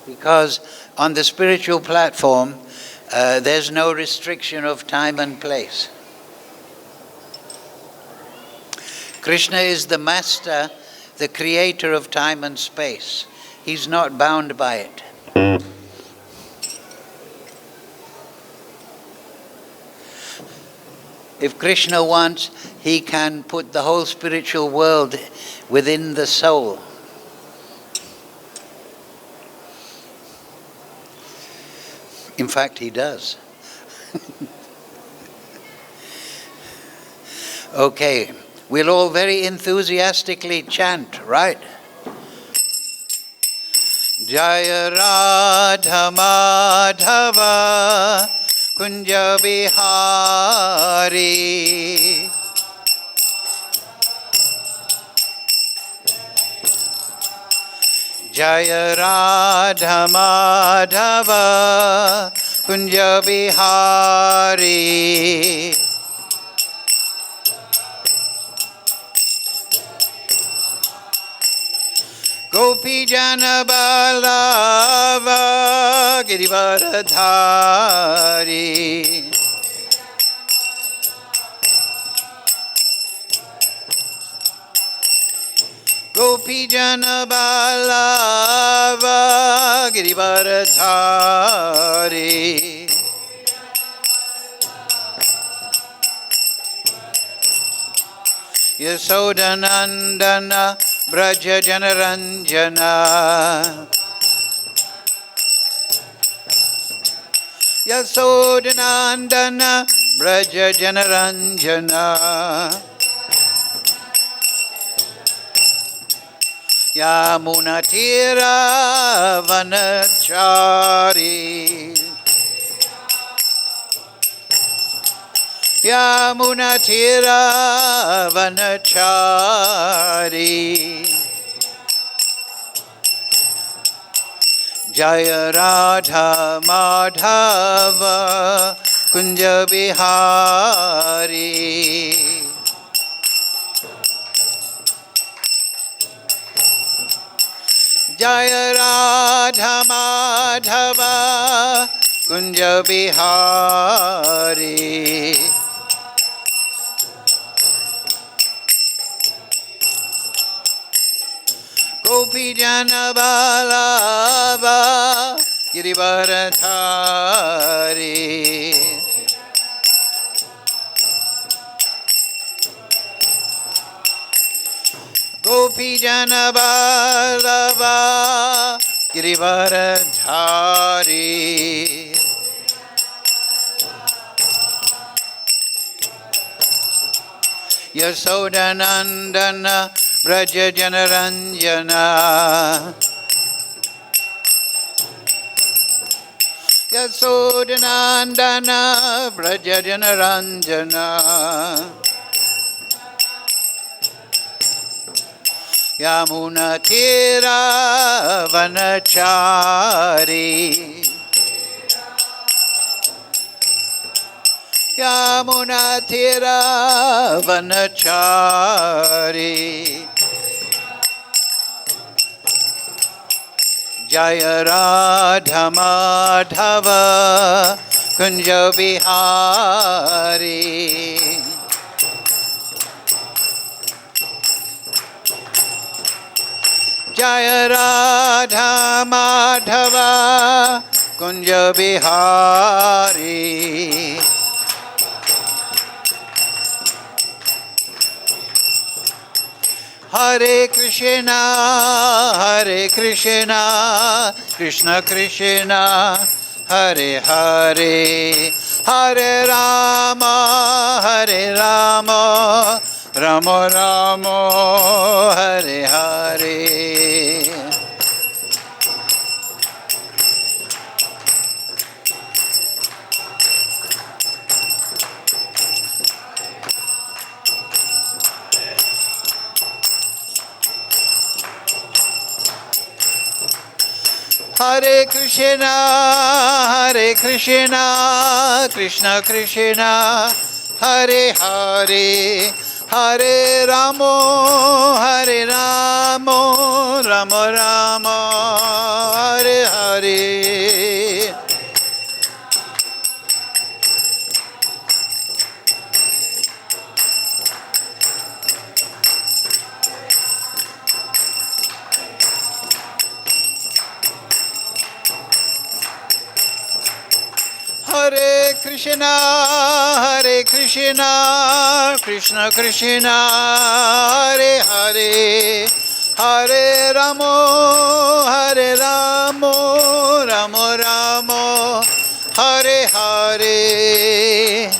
Because on the spiritual platform, there's no restriction of time and place. Kṛṣṇa is the master, the creator of time and space. He's not bound by it. If Kṛṣṇa wants, he can put the whole spiritual world within the soul. In fact, he does. Okay, we'll all very enthusiastically chant, right? Jaya Radha Madhava Kunja Bihari Jaya Radha Madhava Kunja Bihari Gopi Jana Balava Girivaradhari Gopi Jana Balava Girivaradhari Yasodanandana Braja Janaranjana Yasodanandana Braja Janaranjana Yamunatira Vanachari Yamunatira Vanachari Jaya Radha Madhava Kunja Bihari Jaya Radha Madhava Kunja Bihari Gopi Jana Balava Girivaradhari Gopi Jana Balava Girivaradhari Yasodanandana Braja Janaranjana Yasodanandana Braja Janaranjana Yamunatira Vanachari Yamunatira Vanachari Jaya Radha Madhava Kunja Bihari Jaya Radha Madhava Kunja Bihari Hare Krishna, Krishna Krishna, Hare Hare, Hare Rama, Rama Rama, Hare Hare. Hare Krishna, Krishna Krishna, Hare Hare, Hare Ramo, Hare Ramo, Ramo Ramo, Hare Hare. Hare Krishna, Krishna Krishna, Hare Hare, Hare Ramo, Hare Ramo, Ramo Ramo, Hare Hare.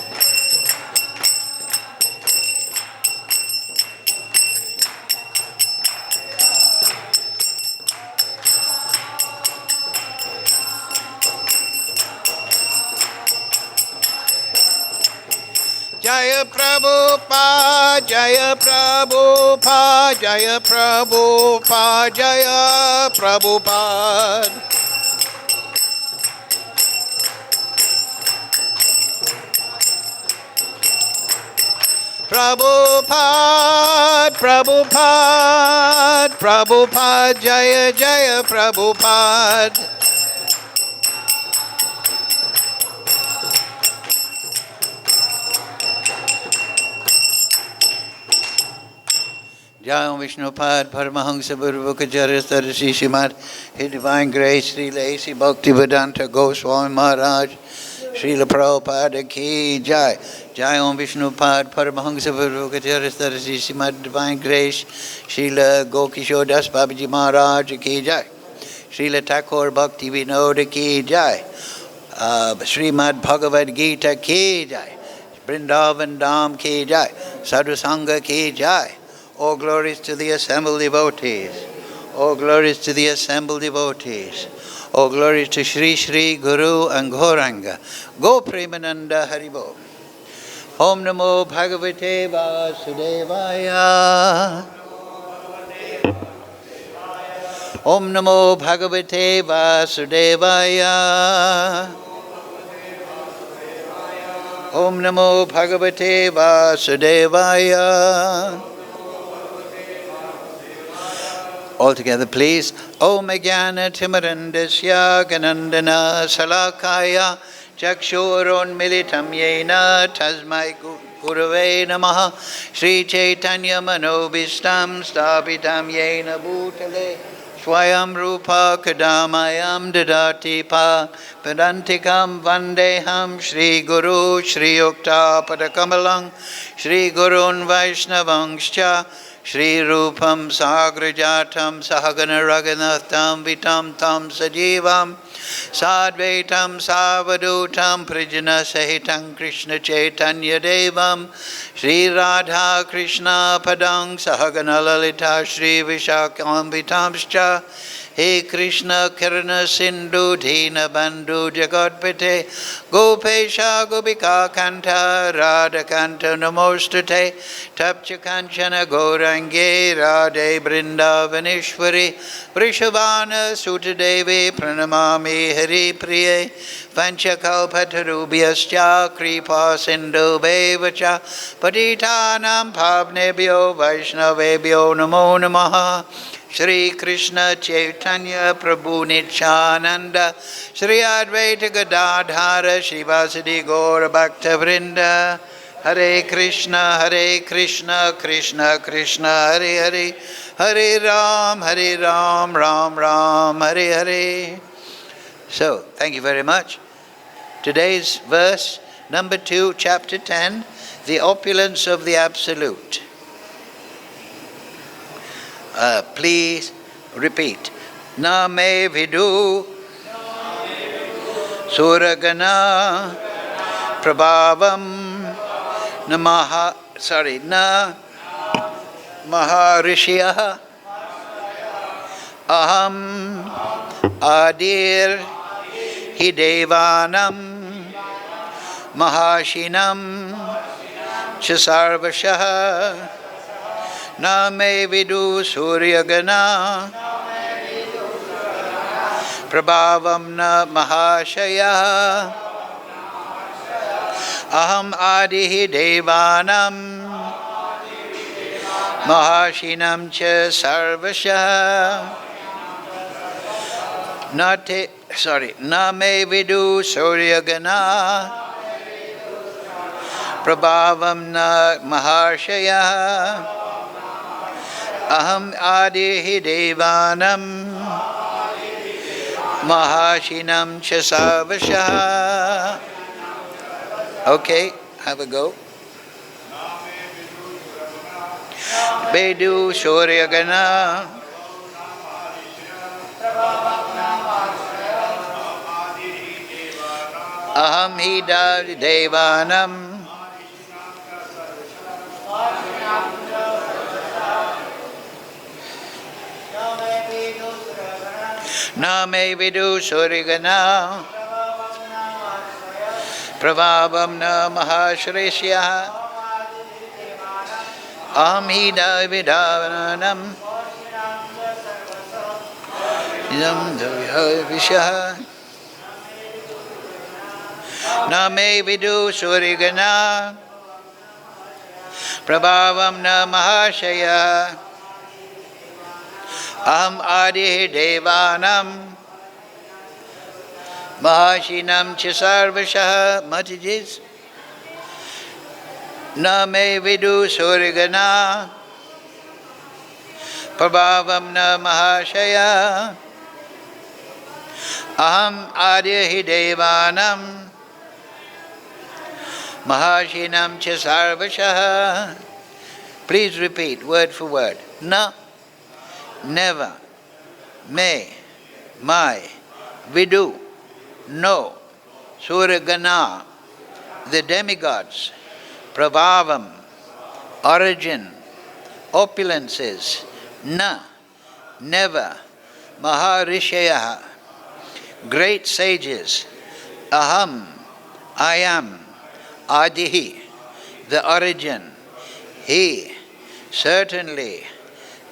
Jaya Prabhupada, Jaya Prabhupada, Jaya Prabhupada, Jaya Prabhupada. Prabhupada, Prabhupada, Prabhupada, Jaya Jaya Prabhupada. Jai Vishnupad, Paramahamsa Buddhavakarya Saraswati Śrīmad, His Divine Grace, Srila A.C. Bhaktivedanta Goswami Maharaj, Srila Prabhupada Ki Jai. Jai Om Vishnupad, Paramahamsa Buddhavakarya Saraswati Śrīmad, Divine Grace, Srila Gokishore Das Babaji Maharaj Ki Jai. Srila Thakur Bhakti Vinod Ki Jai. Śrīmad-Bhāgavad-Gita Ki Jai. Vrindavan Dham Ki Jai. Sadhu Sangha Ki Jai. All glories to the assembled devotees. All glories to the assembled devotees. All glories to Shri Shri Guru and Gauranga. Go Premananda Haribo. Om Namo Bhagavate Vasudevaya. Om Namo Bhagavate Vasudevaya. Om Namo Bhagavate Vasudevaya. All together, please. Om Jnana Timirandasya Ganandana Salakaya Chakshurun Militam Yena Tasmai Gurave Namaha Shri Chaitanya Manobishtam Stapitam Yena Bhutale Swayam Rupa Kadamayam Dadati Pa Padantikam Vandeham Shri Guru Shri Yukta Padakamalang Shri Gurun Vaishnavangscha Shri Rupam Sagrajatam Sahagana Raghunathatam Vitam Tam Sajivam Sadvaitam Savadutam Prijana Sahitam Krishna Chaitanya Devam Shri Radha Krishna Padang Sahagana Lalita Shri Vishakam Vitamscha He Krishna Kirana Sindhu Dina Bandhu Jagatpate Gopesha Gopika Kanta Radha Kanta Namostate Tapcha Kanchana Gaurange Radhe Vrindavaneshwari Vrishabhana Sutadevi Pranamami Hari Priye Vanchakalpatarubhyascha Kripa Sindhu Bevacha Patitanam Pavnebhyo Vaishnavebhyo Namo Namaha Shri Krishna Chaitanya Prabhu Nityananda Shri Advaita Gadadhara Shivasadi Gaura Bhakta Vrinda Hare Krishna Krishna Krishna Hare Hare Hare Ram Ram Ram Hare Hare. So, thank you very much. Today's verse, number 2, chapter 10, the opulence of the Absolute. Please repeat. Na me viduḥ sura-gaṇāḥ prabhavam na mahā-ṛṣayaḥ aham ādir hi devānām maharṣīṇām cha sarvaśaḥ na me viduḥ sura-gaṇāḥ prabhavam na maharṣayaḥ aham ādiḥ devānām maharṣīṇām ca sarvaśaḥ. Na me viduḥ sura-gaṇāḥ prabhavam na maharṣayaḥ. Aham ādiḥ devānāṁ mahā-ṛṣīṇām ca sarvaśaḥ. Okay, have a go. Viduḥ sura-gaṇāḥ aham devānāṁ na me viduḥ sura-gaṇāḥ prabhavam na maharṣayaḥ. Aham devānāṁ na me viduḥ sura-gaṇāḥ prabhavam na maharṣayaḥ. Aham ādir devānām mahā-ṛṣīṇām ca sarvaśaḥ. Messages. Na me viduḥ sura-gaṇāḥ prabhavam na maharṣayaḥ. Aham ādir devānām mahā-ṛṣīṇām ca sarvaśaḥ. Please repeat word for word. Na, never. Me, my. Viduḥ, no. Sura-gaṇāḥ, the demigods. Prabhavam, origin. Opulences. Na, never. mahā-ṛṣayaḥ, great sages. Aham, I am. Ādiḥ, the origin. He, certainly.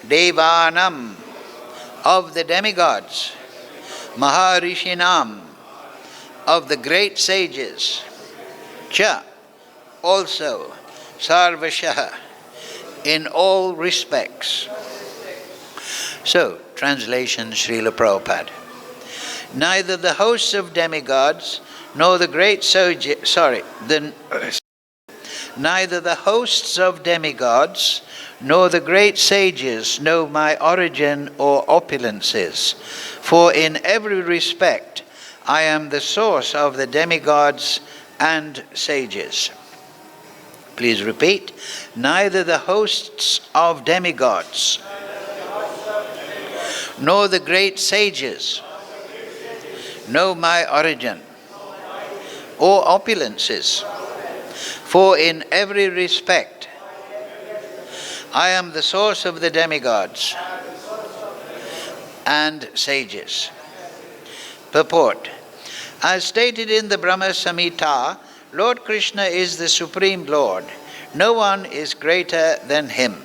Devānām, of the demigods. Mahā-ṛṣīṇām, of the great sages. Cha, also. Sarvaśaḥ, in all respects. So, translation Srila Prabhupada. Neither the hosts of demigods nor the great neither the hosts of demigods nor the great sages know my origin or opulences, for in every respect I am the source of the demigods and sages. Please repeat. Neither the hosts of demigods nor the great sages know my origin or opulences, for in every respect I am the source of the demigods and sages. Purport. As stated in the Brahma-saṁhitā, Lord Kṛṣṇa is the Supreme Lord. No one is greater than Him.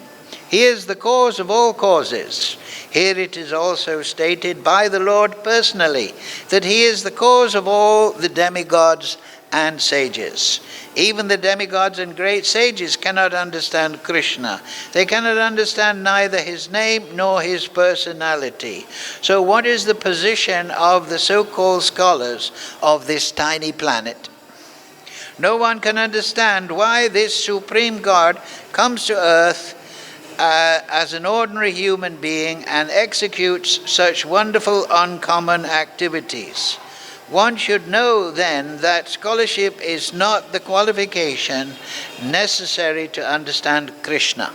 He is the cause of all causes. Here it is also stated by the Lord personally that He is the cause of all the demigods and sages. Even the demigods and great sages cannot understand Kṛṣṇa. They cannot understand neither His name nor His personality. So what is the position of the so-called scholars of this tiny planet? No one can understand why this Supreme God comes to earth as an ordinary human being and executes such wonderful uncommon activities. One should know then that scholarship is not the qualification necessary to understand Kṛṣṇa.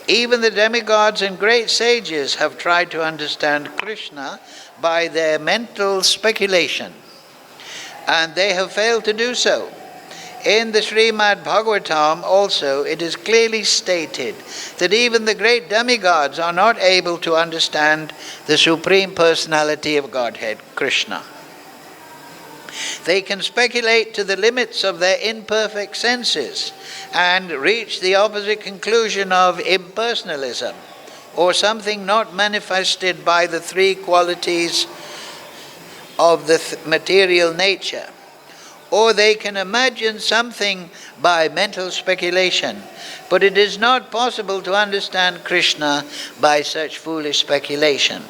Even the demigods and great sages have tried to understand Kṛṣṇa by their mental speculation, and they have failed to do so. In the Śrīmad-Bhāgavatam also it is clearly stated that even the great demigods are not able to understand the Supreme Personality of Godhead, Kṛṣṇa. They can speculate to the limits of their imperfect senses and reach the opposite conclusion of impersonalism, or something not manifested by the three qualities of the material nature. or they can imagine something by mental speculation. But it is not possible to understand Kṛṣṇa by such foolish speculation.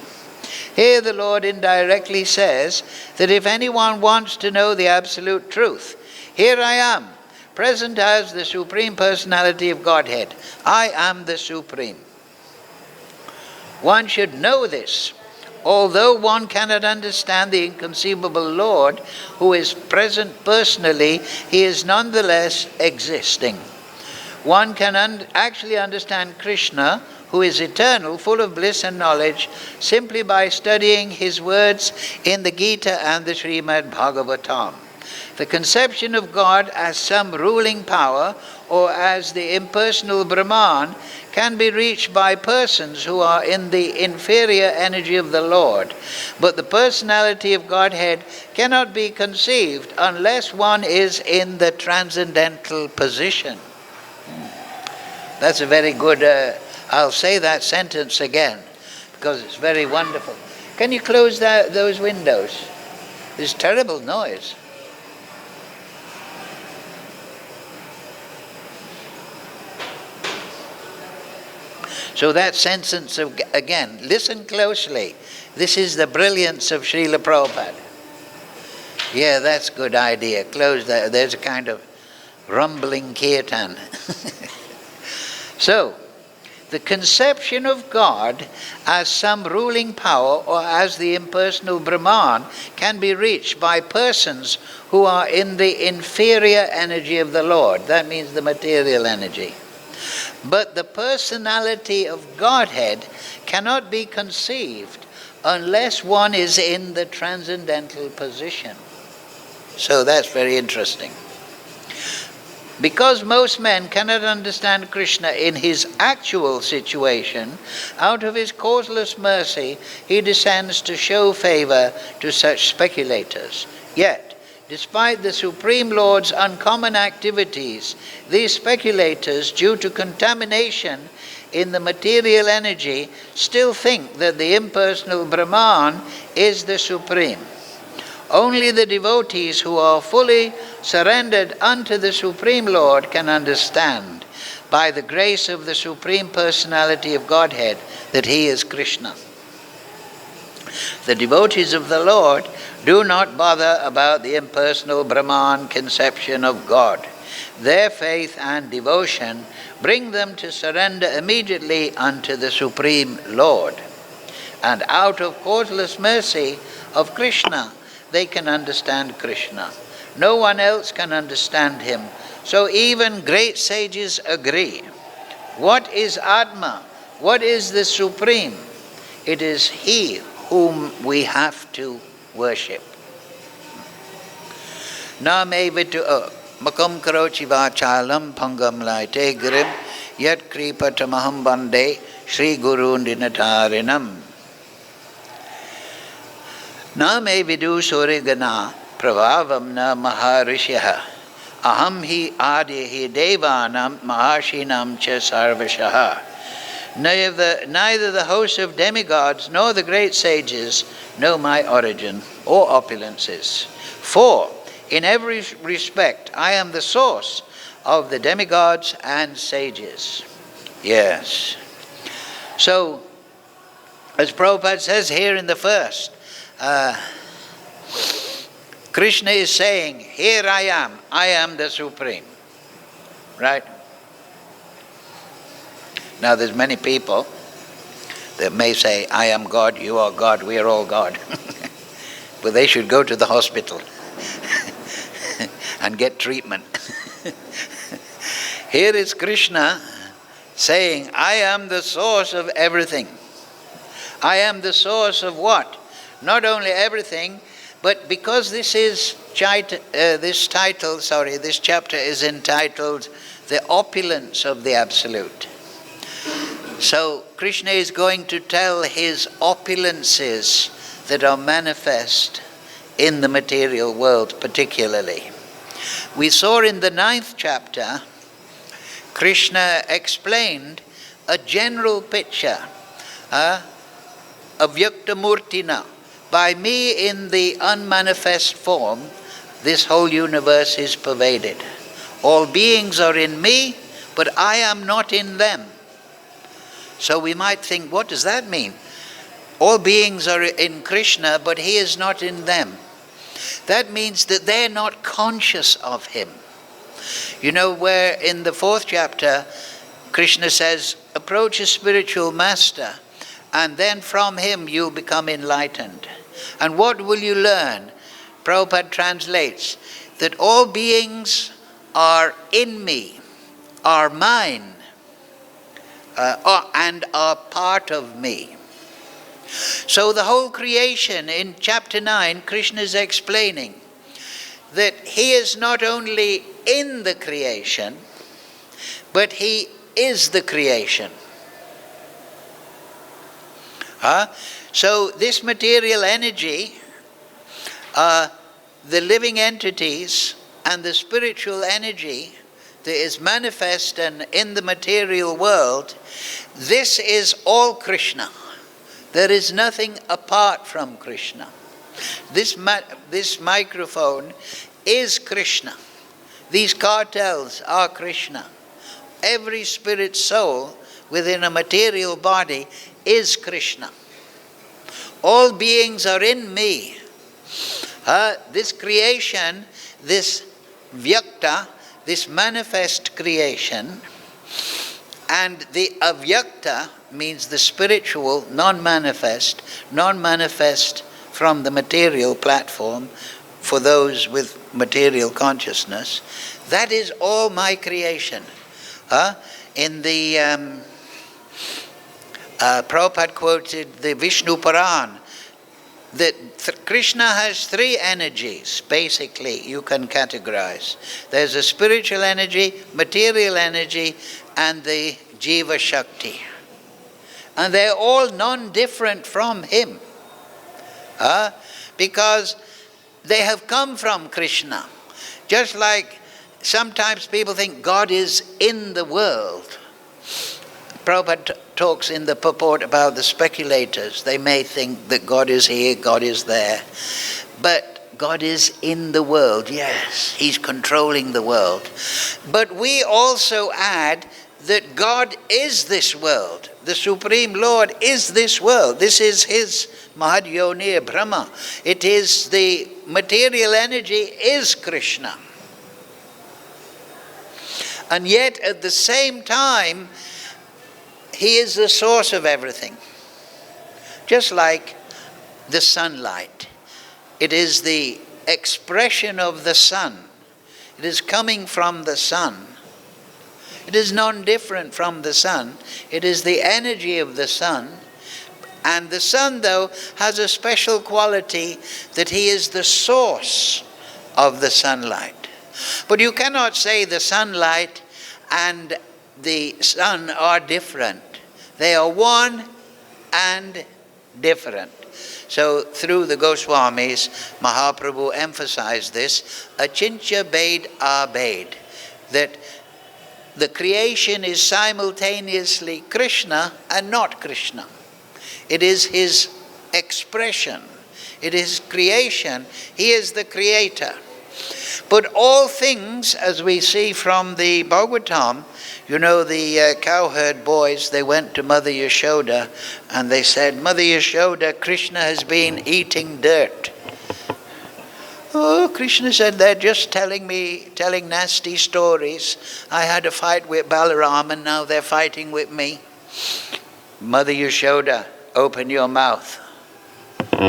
Here the Lord indirectly says that if anyone wants to know the absolute truth, here I am, present as the Supreme Personality of Godhead. I am the Supreme. One should know this. Although one cannot understand the inconceivable Lord who is present personally, he is nonetheless existing. One can actually understand Kṛṣṇa, who is eternal, full of bliss and knowledge, simply by studying his words in the Gita and the Śrīmad-Bhāgavatam. The conception of God as some ruling power or as the impersonal Brahman can be reached by persons who are in the inferior energy of the Lord. But the personality of Godhead cannot be conceived unless one is in the transcendental position. That's a very good, I'll say that sentence again because it's very wonderful. Can you close those windows? There's terrible noise. So that sentence, again, listen closely. This is the brilliance of Srila Prabhupada. Yeah, that's a good idea. Close that. There's a kind of rumbling kirtan. So, the conception of God as some ruling power or as the impersonal Brahman can be reached by persons who are in the inferior energy of the Lord. That means the material energy. But the personality of Godhead cannot be conceived unless one is in the transcendental position. So that's very interesting. Because most men cannot understand Kṛṣṇa in his actual situation, out of his causeless mercy, he descends to show favor to such speculators. Yet, despite the Supreme Lord's uncommon activities, these speculators, due to contamination in the material energy, still think that the impersonal Brahman is the Supreme. Only the devotees who are fully surrendered unto the Supreme Lord can understand, by the grace of the Supreme Personality of Godhead, that he is Kṛṣṇa. The devotees of the Lord do not bother about the impersonal Brahman conception of God. Their faith and devotion bring them to surrender immediately unto the Supreme Lord. And out of causeless mercy of Kṛṣṇa, they can understand Kṛṣṇa. No one else can understand him. So even great sages agree. What is Atma? What is the Supreme? It is he whom we have to worship. Na me viduḥ makam karochi vachalam pangam laite grim yat kripatamaham bande Shri Gurun dinatarinam. Na me viduḥ sura-gaṇāḥ prabhavam na mahā-ṛṣayaḥ aham hi ādiḥ devānāṁ maharṣīṇām cha sarvaśaḥ. Neither the host of demigods nor the great sages know my origin or opulences. For in every respect I am the source of the demigods and sages. Yes. So, as Prabhupada says here in the first, Kṛṣṇa is saying, here I am the Supreme. Right? Now there's many people that may say, I am God, you are God, we are all God. But they should go to the hospital and get treatment. Here is Kṛṣṇa saying, I am the source of everything. I am the source of what? Not only everything, but because this chapter is entitled The Opulence of the Absolute. So Kṛṣṇa is going to tell his opulences that are manifest in the material world particularly. We saw in the 9th chapter, Kṛṣṇa explained a general picture, avyaktamurtina. By me in the unmanifest form, this whole universe is pervaded. All beings are in me, but I am not in them. So we might think, what does that mean? All beings are in Kṛṣṇa, but he is not in them. That means that they're not conscious of him. You know, where in the 4th chapter, Kṛṣṇa says, approach a spiritual master, and then from him you'll become enlightened. And what will you learn? Prabhupada translates that all beings are in me, are mine, and are part of me. So the whole creation in chapter 9, Kṛṣṇa is explaining that he is not only in the creation, but he is the creation. So this material energy, the living entities and the spiritual energy that is manifest and in the material world, this is all Kṛṣṇa. There is nothing apart from Kṛṣṇa. This microphone is Kṛṣṇa. These cartels are Kṛṣṇa. Every spirit soul within a material body is Kṛṣṇa. All beings are in me. This creation, this vyakta, this manifest creation, and the avyakta means the spiritual, non-manifest from the material platform for those with material consciousness. That is all my creation. In the Prabhupada quoted the Vishnu Puran, that Kṛṣṇa has 3 energies, basically, you can categorize. There's a spiritual energy, material energy, and the Jiva Shakti. And they're all non-different from him. Because they have come from Kṛṣṇa. Just like sometimes people think God is in the world. Prabhupada talks in the purport about the speculators. They may think that God is here, God is there. But God is in the world, yes. He's controlling the world. But we also add that God is this world. The Supreme Lord is this world. This is his Mahad-Yonir Brahma. It is the material energy is Kṛṣṇa. And yet at the same time, he is the source of everything. Just like the sunlight. It is the expression of the sun. It is coming from the sun. It is non-different from the sun. It is the energy of the sun. And the sun, though, has a special quality that he is the source of the sunlight. But you cannot say the sunlight and the sun are different. They are one and different. So through the Goswamis, Mahaprabhu emphasized this, Achintya Bhed Abhed, that the creation is simultaneously Kṛṣṇa and not Kṛṣṇa. It is his expression. It is creation. He is the creator. But all things, as we see from the Bhagavatam, you know, the cowherd boys, they went to Mother Yashoda and they said, Mother Yashoda, Kṛṣṇa has been eating dirt. Oh, Kṛṣṇa said, they're just telling nasty stories. I had a fight with Balaram and now they're fighting with me. Mother Yashoda, open your mouth.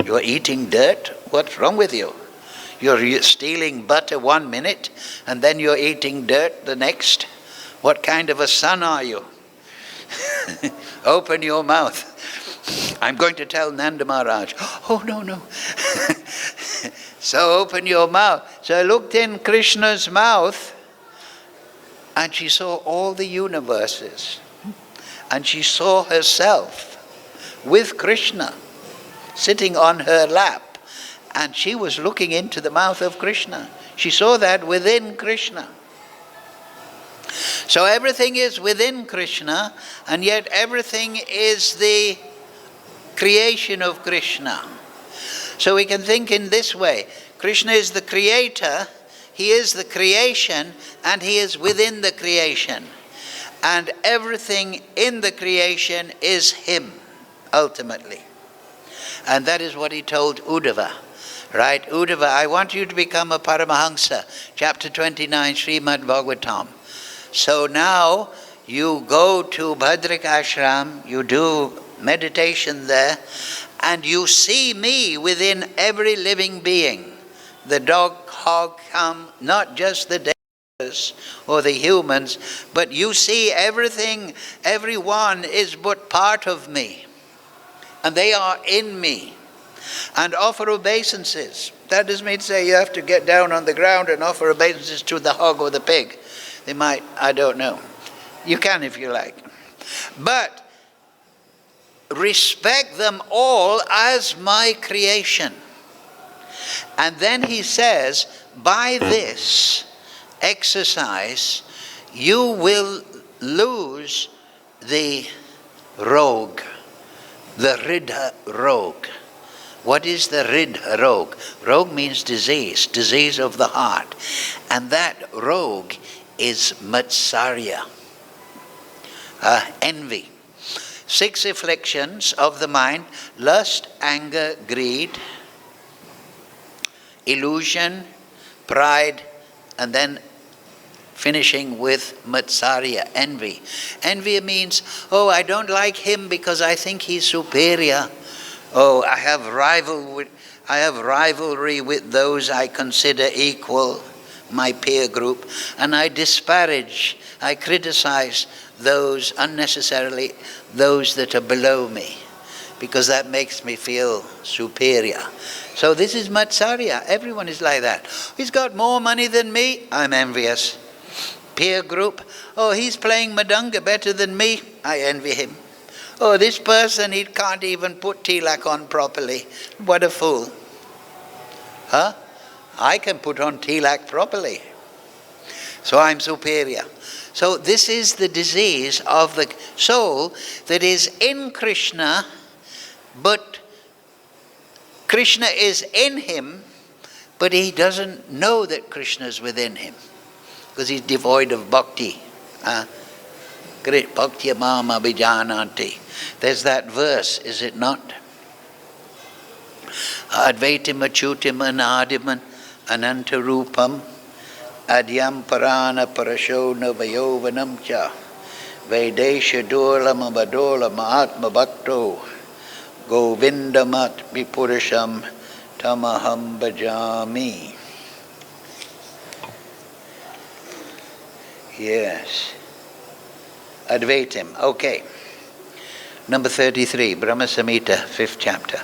You're eating dirt? What's wrong with you? You're stealing butter 1 minute and then you're eating dirt the next. What kind of a son are you? Open your mouth. I'm going to tell Nanda Maharaj. Oh, no. So open your mouth. So I looked in Kṛṣṇa's mouth and she saw all the universes. And she saw herself with Kṛṣṇa sitting on her lap. And she was looking into the mouth of Kṛṣṇa. She saw that within Kṛṣṇa. So everything is within Kṛṣṇa, and yet everything is the creation of Kṛṣṇa. So we can think in this way. Kṛṣṇa is the creator, he is the creation, and he is within the creation. And everything in the creation is him, ultimately. And that is what he told Uddhava. Right? Uddhava, I want you to become a Paramahamsa. Chapter 29, Śrīmad-Bhāgavatam. So now you go to Bhadrak Ashram, you do meditation there, and you see me within every living being. The dog, hog, come, not just the devas or the humans, but you see everything, everyone is but part of me. And they are in me. And offer obeisances. That doesn't mean to say you have to get down on the ground and offer obeisances to the hog or the pig. They might, I don't know. You can if you like. But respect them all as my creation. And then he says, by this exercise, you will lose the rogue, the ridha rogue. What is the ridha rogue? Rogue means disease, disease of the heart. And that rogue is matsarya, envy. 6 afflictions of the mind: lust, anger, greed, illusion, pride, and then finishing with matsarya, envy. Envy means, oh, I don't like him because I think he's superior. Oh, I have rivalry with those I consider equal, my peer group, and I disparage, I criticize those unnecessarily, those that are below me, because that makes me feel superior. So this is matsarya. Everyone is like that. He's got more money than me, I'm envious. Peer group, oh, he's playing madanga better than me, I envy him. Oh, this person, he can't even put tilak on properly. What a fool. Huh? I can put on tilak properly. So I'm superior. So this is the disease of the soul that is in Kṛṣṇa, but Kṛṣṇa is in him, but he doesn't know that Kṛṣṇa is within him, because he's devoid of bhakti. Bhakti mam abhijanati. There's that verse, is it not? Advaitim achyutim anadiman anantarupam adyam parana parasho navayovanam cha vedesha durlam abadolam atma bhakto govindamat vipurasham tamaham bhajami. Yes. Advaitim. Okay. Number 33, Brahma-saṁhitā, 5th chapter.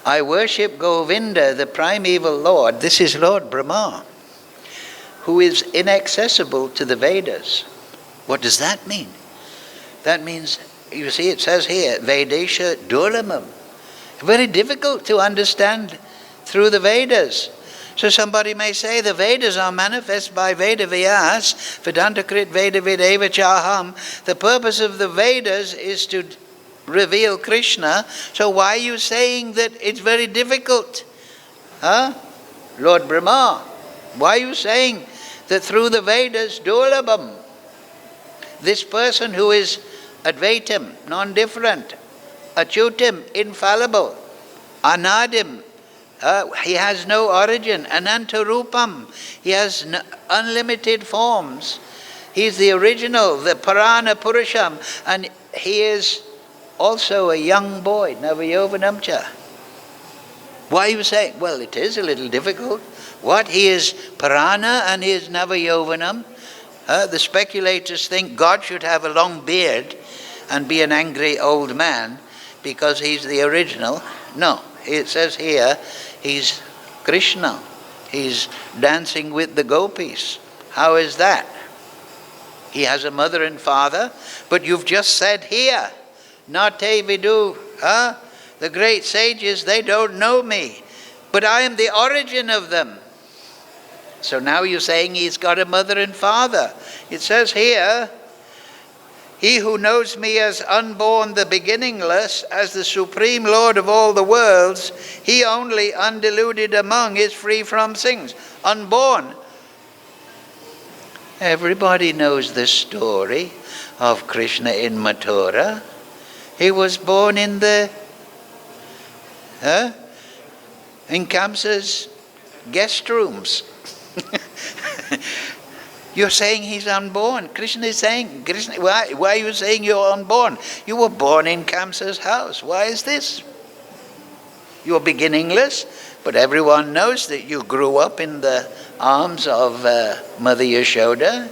I worship Govinda, the primeval Lord. This is Lord Brahma, who is inaccessible to the Vedas. What does that mean? That means, you see, it says here, Vedesha Durlamam. Very difficult to understand through the Vedas. So somebody may say the Vedas are manifest by Veda Vyas, Vedanta-krit Veda Videva Chaham. The purpose of the Vedas is to reveal Kṛṣṇa. So why are you saying that it's very difficult? Huh? Lord Brahma, why are you saying that through the Vedas, Durlabham, this person who is Advaitam, non-different, Achyutim, infallible, Anadim, he has no origin, Anantarupam, he has unlimited forms. He's the original, the Parana Purusham, and he is also a young boy, Navayovanam cha. Why are you saying? Well, it is a little difficult. What? He is Parana and he is Navayovanam. The speculators think God should have a long beard and be an angry old man because he's the original. No, it says here, he's Kṛṣṇa. He's dancing with the gopis. How is that? He has a mother and father, but you've just said here, Nate viduḥ, the great sages, they don't know me, but I am the origin of them. So now you're saying he's got a mother and father. It says here, He who knows me as unborn, the beginningless, as the Supreme Lord of all the worlds, he only, undiluted among, is free from things. Unborn. Everybody knows the story of Krishna in Mathura. He was born in in Kamsa's guest rooms. You're saying he's unborn. Krishna is saying, why are you saying you're unborn? You were born in Kamsa's house. Why is this? You're beginningless, but everyone knows that you grew up in the arms of Mother Yashoda.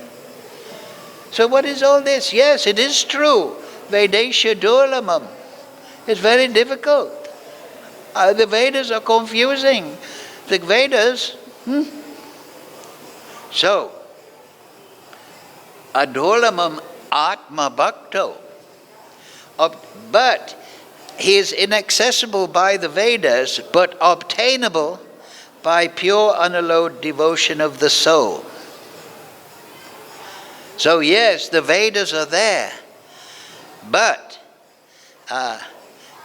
So what is all this? Yes, it is true. Vedesha Durlamam. It's very difficult. The Vedas are confusing. The Vedas, So, Adolamam Atma Bhakto. But he is inaccessible by the Vedas, but obtainable by pure unallowed devotion of the soul. So yes, the Vedas are there, but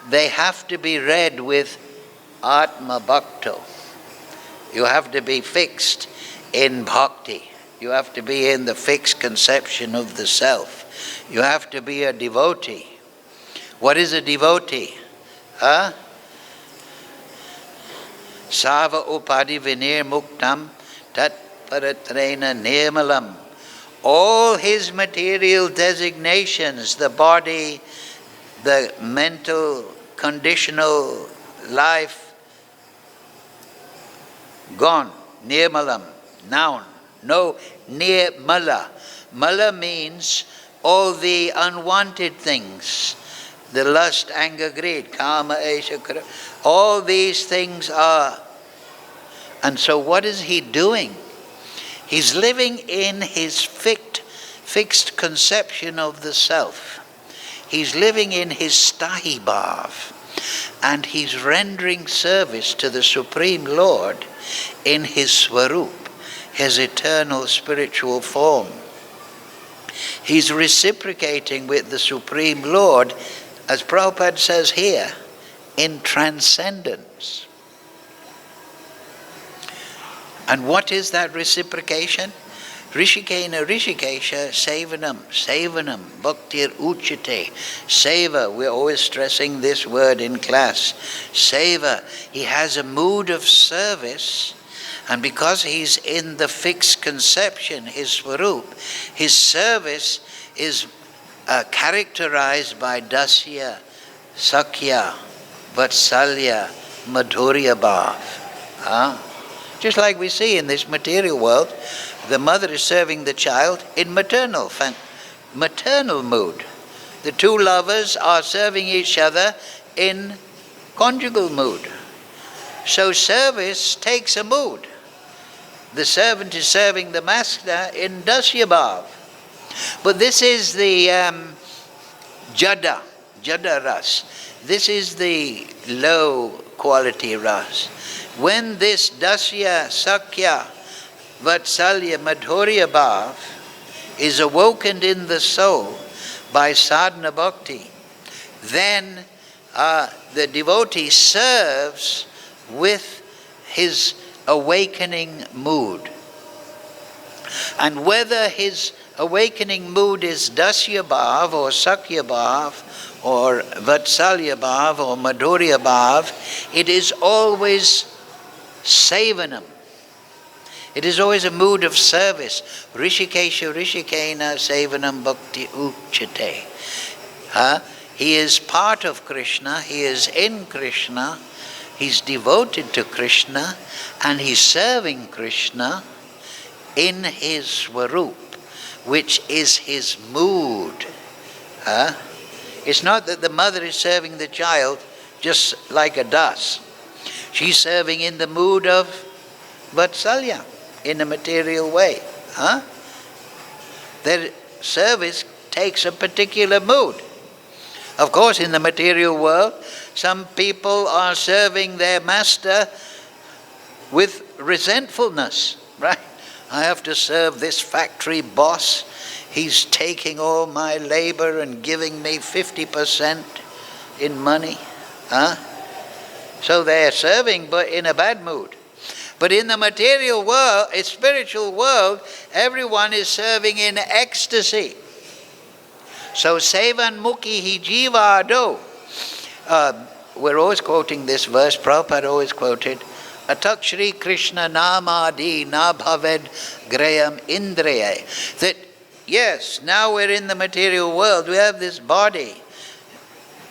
they have to be read with Atma Bhakto. You have to be fixed in bhakti. You have to be in the fixed conception of the self. You have to be a devotee. What is a devotee? Sava upadi vinir muktam tat paratrena nirmalam. All his material designations, the body, the mental, conditional life, gone. Nirmalam, noun. No, nirmala. Mala means all the unwanted things. The lust, anger, greed, kama, esha, all these things are. And so what is he doing? He's living in his fixed conception of the self. He's living in his stahibhav. And he's rendering service to the Supreme Lord in his swarup, his eternal spiritual form. He's reciprocating with the Supreme Lord, as Prabhupada says here, in transcendence. And what is that reciprocation? Rishikena Rishikesha Sevanam Bhaktir Uchate. Seva, we're always stressing this word in class. Seva, he has a mood of service, and because he's in the fixed conception, his swarup, his service is characterized by dasya, sakya, vatsalya, madhurya bhav. Just like we see in this material world, the mother is serving the child in maternal mood. The two lovers are serving each other in conjugal mood. So service takes a mood. The servant is serving the master in dasya bhav. But this is the jada ras. This is the low quality ras. When this dasya, sakya, vatsalya, madhurya bhav is awoken in the soul by sadhana bhakti, then the devotee serves with his awakening mood. And whether his awakening mood is dasya bhav or sakya bhav or vatsalya bhav or madhurya bhav, it is always sevanam. It is always a mood of service. Rishikesha Rishikena Sevanam Bhakti Uchate. He is part of Kṛṣṇa, he is in Kṛṣṇa, he's devoted to Kṛṣṇa, and he's serving Kṛṣṇa in his swarup, which is his mood. It's not that the mother is serving the child just like a das. She's serving in the mood of vatsalya, in a material way. Their service takes a particular mood. Of course, in the material world, some people are serving their master with resentfulness, right? I have to serve this factory boss. He's taking all my labor and giving me 50% in money. So they're serving, but in a bad mood. But in the material world, a spiritual world, everyone is serving in ecstasy. So sevan mukhi hi jiva ado. We're always quoting this verse, Prabhupada always quoted, Atak Shri Krishna namadi na bhaved grayam indriya. That, yes, now we're in the material world, we have this body.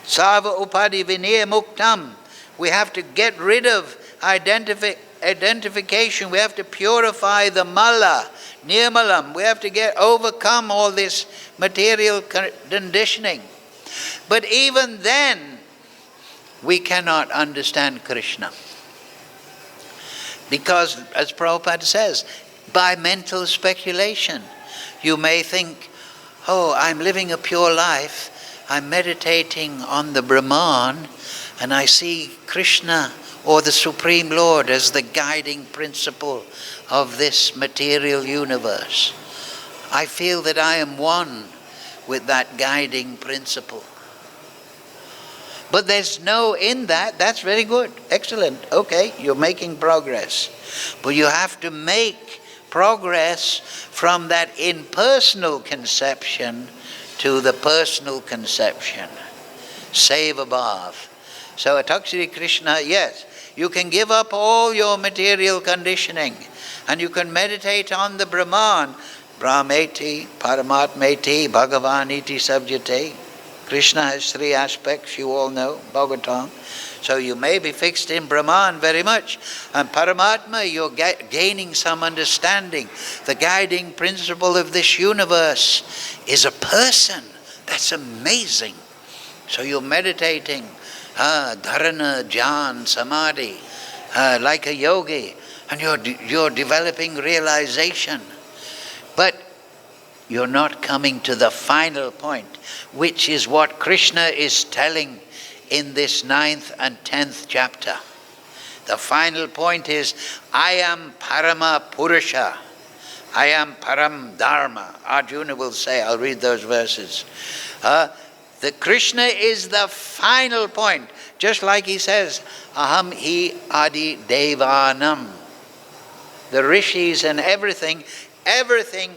Sava upadi vinaya muktam. We have to get rid of identification. We have to purify the mala, nirmalam. We have to overcome all this material conditioning. But even then, we cannot understand Kṛṣṇa. Because, as Prabhupada says, by mental speculation, you may think, oh, I'm living a pure life, I'm meditating on the Brahman, and I see Kṛṣṇa or the Supreme Lord as the guiding principle of this material universe. I feel that I am one with that guiding principle. But there's no in that. That's very good. Excellent. Okay, you're making progress. But you have to make progress from that impersonal conception to the personal conception. Seva bhav. So Atak Shri Kṛṣṇa, yes, you can give up all your material conditioning and you can meditate on the Brahman. Brahmeti, Paramatmeti, Bhagavaniti Sabjate. Kṛṣṇa has three aspects, you all know, Bhagavatam. So you may be fixed in Brahman very much. And Paramatma, you're gaining some understanding. The guiding principle of this universe is a person. That's amazing. So you're meditating, dharana, jhana, samadhi, like a yogi. And you're developing realization. But you're not coming to the final point, which is what Kṛṣṇa is telling in this 9th and 10th chapter. The final point is, I am Parama Purusha. I am Param Dharma. Arjuna will say, I'll read those verses. The Kṛṣṇa is the final point. Just like he says, aham hi ādir devānāṁ. The rishis and everything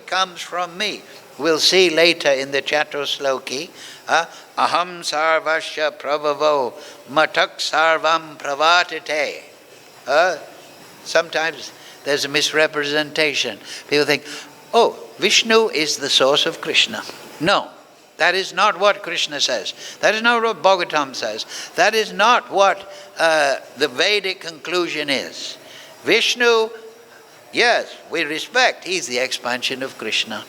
comes from me. We'll see later in the Chatusloki, aham sarvaśaḥ prabhavaṁ matak sarvam pravatite. Sometimes there's a misrepresentation. People think, oh, Vishnu is the source of Kṛṣṇa. No, that is not what Kṛṣṇa says. That is not what Bhagavatam says. That is not what the Vedic conclusion is. Vishnu, yes, we respect. He's the expansion of Kṛṣṇa.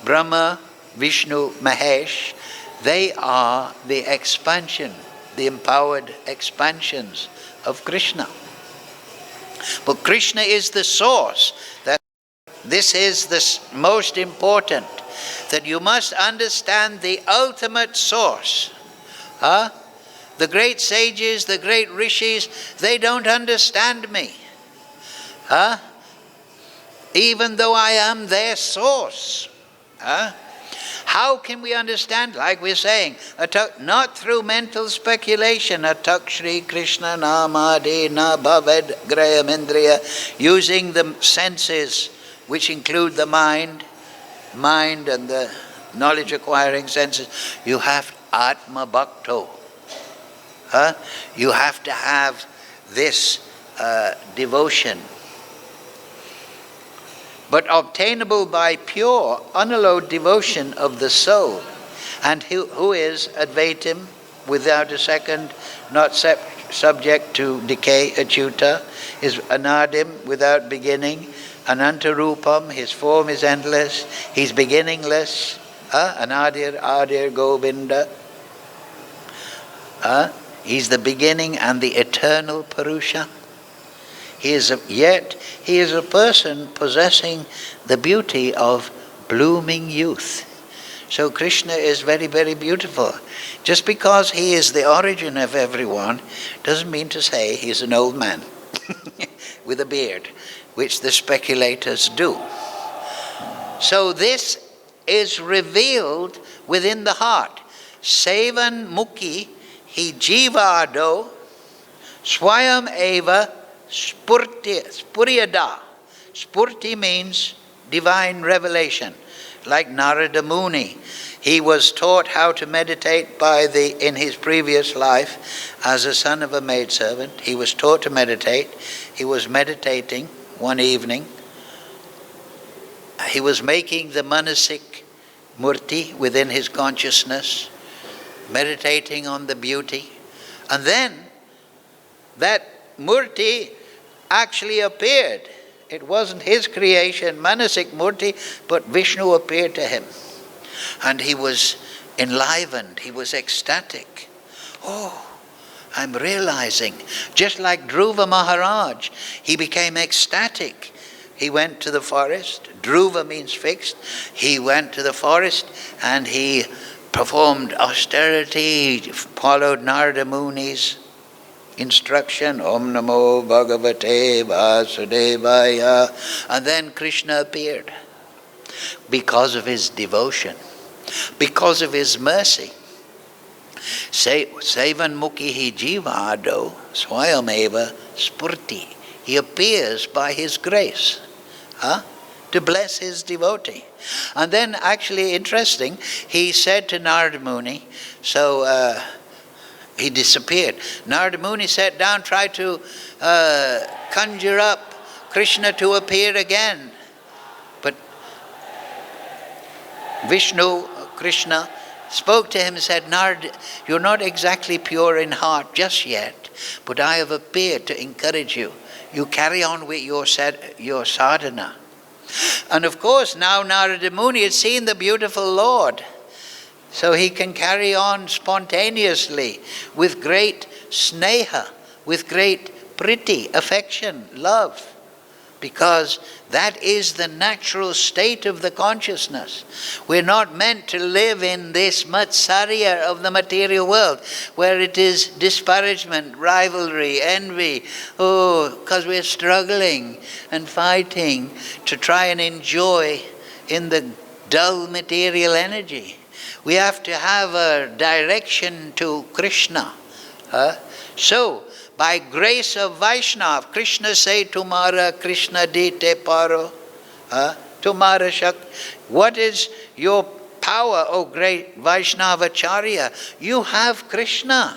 Brahma, Vishnu, Mahesh, they are the expansion, the empowered expansions of Kṛṣṇa. But Kṛṣṇa is the source. This is the most important, that you must understand the ultimate source. The great sages, the great rishis, they don't understand me. Even though I am their source. How can we understand? Like we're saying, not through mental speculation. Atak Shri Krishna namadi na bhaved grayam indriya, using the senses, which include the mind and the knowledge acquiring senses. You have atma bhakto. You have to have this devotion. But obtainable by pure, unallowed devotion of the soul. And who is Advaitam, without a second, not subject to decay, achyuta, is anadim, without beginning, anantarupam, his form is endless, he's beginningless, ādir, Govinda. He's the beginning and the eternal Purusha. Yet he is a person possessing the beauty of blooming youth. So Kṛṣṇa is very, very beautiful. Just because he is the origin of everyone doesn't mean to say he's an old man with a beard, which the speculators do. So this is revealed within the heart. Sevan mukhi hi jivado swayam eva spuriyada. Spurti means divine revelation. Like Narada Muni, he was taught how to meditate in his previous life as a son of a maidservant. He was taught to meditate. He was meditating one evening. He was making the manasik murti within his consciousness, meditating on the beauty. And then that murti actually appeared. It wasn't his creation, manasik murti, but Vishnu appeared to him. And he was enlivened, he was ecstatic. Oh, I'm realizing, just like Dhruva Maharaj, he became ecstatic. He went to the forest. Dhruva means fixed. He went to the forest and he performed austerity, followed Narada Muni's instruction, Om Namo Bhagavate Vasudevaya. And then Kṛṣṇa appeared because of his devotion, because of his mercy. Sevan mukhi jivado swayameva spurti. He appears by his grace to bless his devotee. And then, actually interesting, he said to Narada Muni, he disappeared. Narada Muni sat down, tried to conjure up Kṛṣṇa to appear again. But Vishnu, Kṛṣṇa, spoke to him and said, Narada, you're not exactly pure in heart just yet, but I have appeared to encourage you. You carry on with your sadhana. And of course, now Narada Muni has seen the beautiful Lord. So he can carry on spontaneously with great sneha, with great priti, affection, love. Because that is the natural state of the consciousness. We're not meant to live in this matsarya of the material world, where it is disparagement, rivalry, envy. Oh, because we're struggling and fighting to try and enjoy in the dull material energy. We have to have a direction to Kṛṣṇa. So, by grace of Vaishnava, Kṛṣṇa say, Tumhara Kṛṣṇa dite paro, Tumhara shakti. What is your power, O great Vaishnavacharya? You have Kṛṣṇa.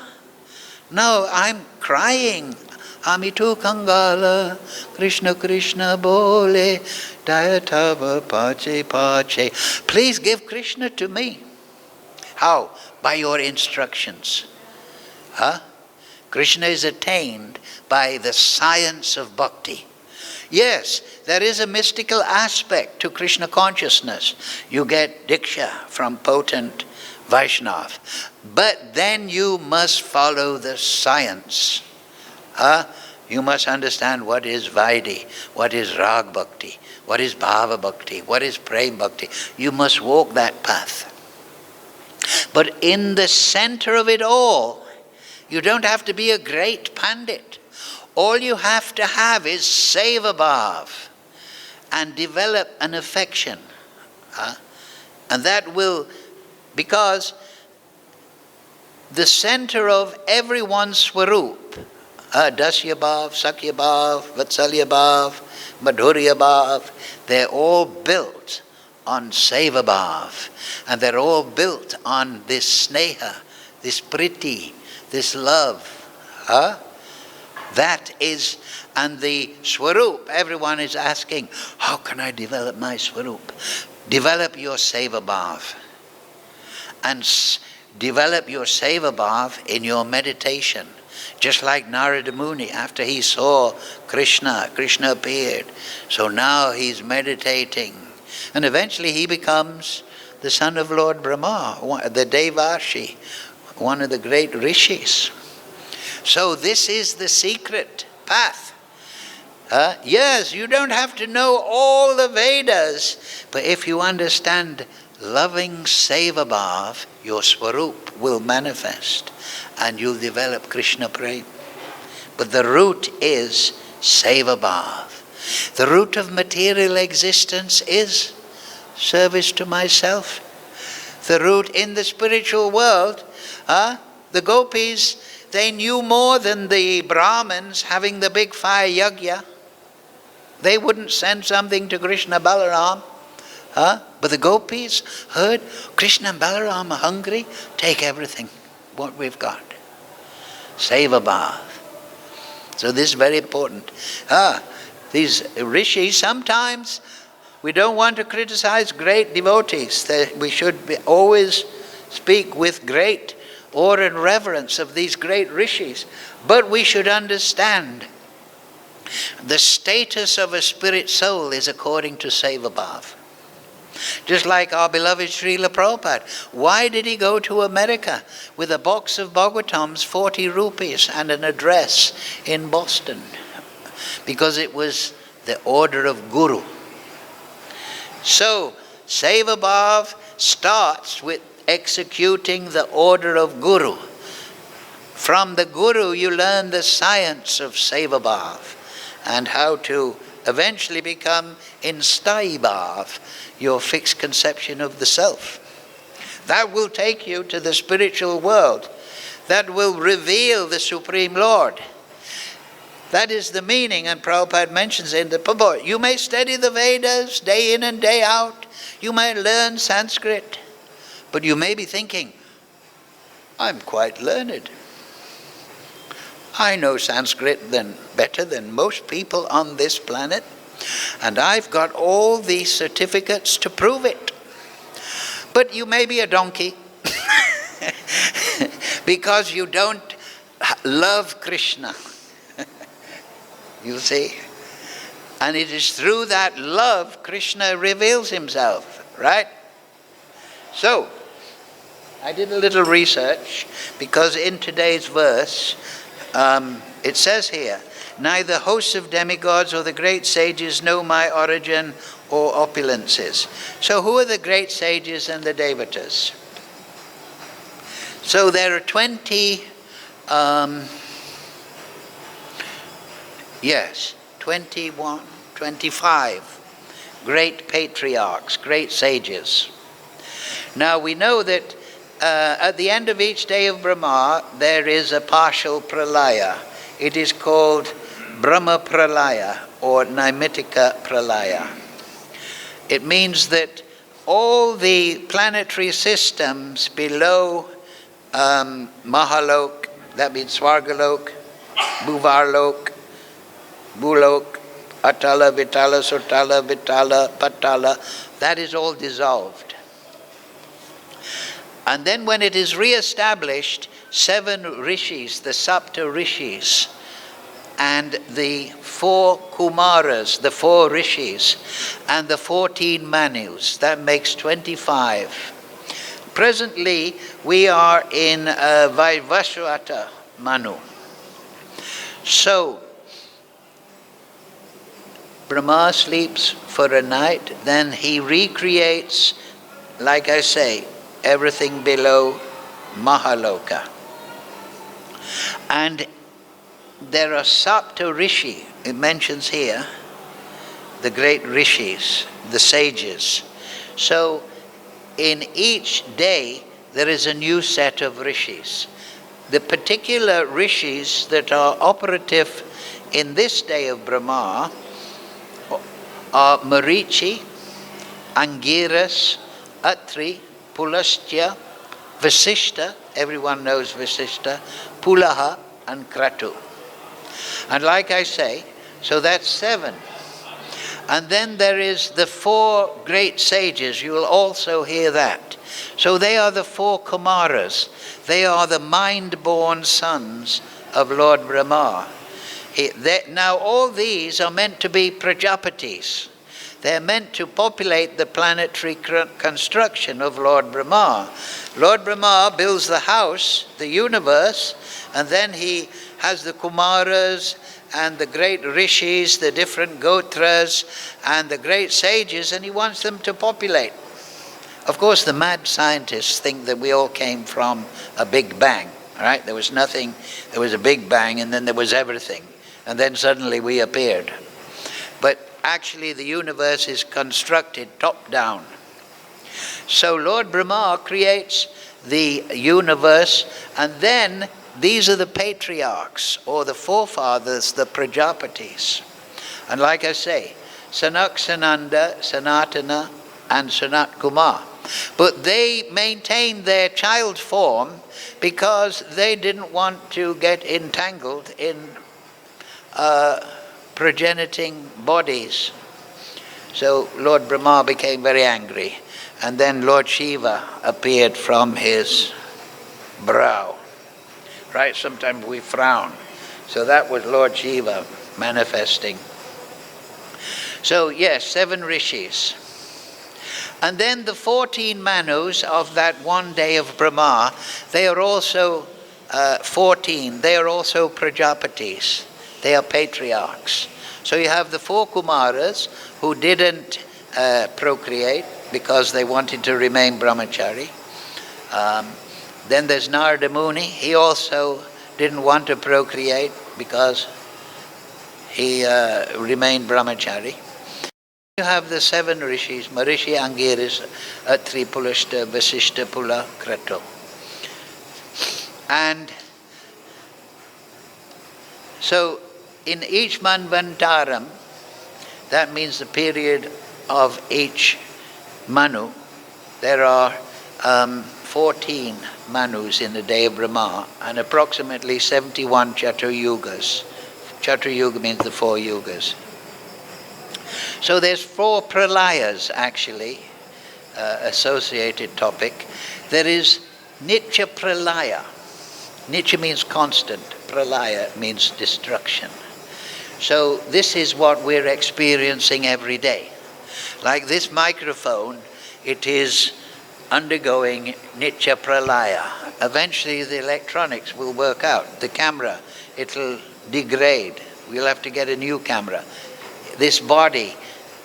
Now I'm crying. Amitu Kangala, Kṛṣṇa Kṛṣṇa bole, Dayatava pache pache. Please give Kṛṣṇa to me. How? By your instructions. Kṛṣṇa is attained by the science of bhakti. Yes, there is a mystical aspect to Kṛṣṇa consciousness. You get diksha from potent Vaishnava. But then you must follow the science. You must understand what is Vaidhi, what is Rag Bhakti, what is Bhava Bhakti, what is Prem Bhakti. You must walk that path. But in the center of it all, you don't have to be a great pandit. All you have to have is seva bhav and develop an affection. And that will, because the center of everyone's swarup, dasya bhav, sakya bhav, vatsalya bhav, madhurya bhav, they're all built on seva bhav. And they're all built on this sneha, this priti, this love. That is, and the swarup, everyone is asking, how can I develop my swarup? Develop your seva bhav. And develop your seva bhav in your meditation. Just like Narada Muni, after he saw Kṛṣṇa appeared. So now he's meditating. And eventually he becomes the son of Lord Brahma, the Devarshi, one of the great rishis. So this is the secret path. Yes, you don't have to know all the Vedas, but if you understand loving seva bhav, your swarup will manifest and you'll develop Kṛṣṇa prem. But the root is seva bhav. The root of material existence is Service to myself. The root in the spiritual world, the gopis, they knew more than the Brahmins having the big fire yajna. They wouldn't send something to Kṛṣṇa Balaram. But the gopis heard Kṛṣṇa and Balaram are hungry, take everything, what we've got. Seva bhav. So this is very important. These rishis, sometimes we don't want to criticize great devotees. We should always speak with great awe and reverence of these great rishis. But we should understand the status of a spirit soul is according to seva bhav. Just like our beloved Srila Prabhupada. Why did he go to America with a box of Bhagavatams, 40 rupees, and an address in Boston? Because it was the order of Guru. So, seva bhav starts with executing the order of Guru. From the Guru you learn the science of seva bhav and how to eventually become in sthāyi bhav, your fixed conception of the self. That will take you to the spiritual world. That will reveal the Supreme Lord. That is the meaning, and Prabhupada mentions in the Purport. You may study the Vedas day in and day out. You may learn Sanskrit. But you may be thinking, I'm quite learned. I know Sanskrit better than most people on this planet. And I've got all these certificates to prove it. But you may be a donkey because you don't love Kṛṣṇa. You see? And it is through that love Kṛṣṇa reveals himself, right? So, I did a little research because in today's verse, it says here, neither hosts of demigods or the great sages know my origin or opulences. So who are the great sages and the devatas? So there are 25 great patriarchs, great sages. Now we know that at the end of each day of Brahma, there is a partial pralaya. It is called Brahma-pralaya or Naimitika pralaya. It means that all the planetary systems below Mahalok, that means Svargalok, Bhuvarlok, Bulok, Atala, Vitala, Sutala, Vitala, Patala, that is all dissolved. And then when it is re-established, 7 rishis, the Sapta rishis, and the 4 Kumaras, the 4 rishis, and the 14 Manus, that makes 25. Presently, we are in Vaivasvata Manu. So, Brahma sleeps for a night, then he recreates, like I say, everything below Mahaloka. And there are Sapta Rishi, it mentions here, the great rishis, the sages. So in each day there is a new set of rishis. The particular rishis that are operative in this day of Brahma are Marichi, Angiras, Atri, Pulastya, Vasishta, everyone knows Vasishta, Pulaha and Kratu. And like I say, so that's 7. And then there is the 4 great sages, you will also hear that. So they are the 4 Kumaras. They are the mind-born sons of Lord Brahma. Now all these are meant to be Prajapatis. They're meant to populate the planetary construction of Lord Brahma. Lord Brahma builds the house, the universe, and then he has the Kumaras and the great rishis, the different gotras, and the great sages, and he wants them to populate. Of course, the mad scientists think that we all came from a big bang, right? There was nothing, there was a big bang, and then there was everything. And then suddenly we appeared. But actually the universe is constructed top down. So Lord Brahma creates the universe, and then these are the patriarchs, or the forefathers, the Prajapatis. And like I say, Sanak, Sananda, Sanatana, and Sanat Kumar. But they maintained their child form because they didn't want to get entangled in progeniting bodies. So Lord Brahma became very angry, and then Lord Shiva appeared from his brow. Right? Sometimes we frown. So that was Lord Shiva manifesting. So yes, 7 rishis. And then the 14 manus of that one day of Brahma, they are also 14. They are also Prajapatis. They are patriarchs. So you have the 4 Kumaras who didn't procreate because they wanted to remain brahmachari. Then there's Narada Muni. He also didn't want to procreate because he remained brahmachari. You have the 7 rishis, Maharishi Angiris, Atri Pulashta, Vasishta Pula Krato. And so in each Manvantaram, that means the period of each Manu, there are 14 Manus in the day of Brahma, and approximately 71 Chatur-yugas. Chatur-yuga means the 4 yugas. So there's 4 pralayas actually, associated topic. There is Nitya Pralaya. Nitya means constant. Pralaya means destruction. So this is what we're experiencing every day. Like this microphone, it is undergoing Nitya Pralaya. Eventually the electronics will work out. The camera, it'll degrade. We'll have to get a new camera. This body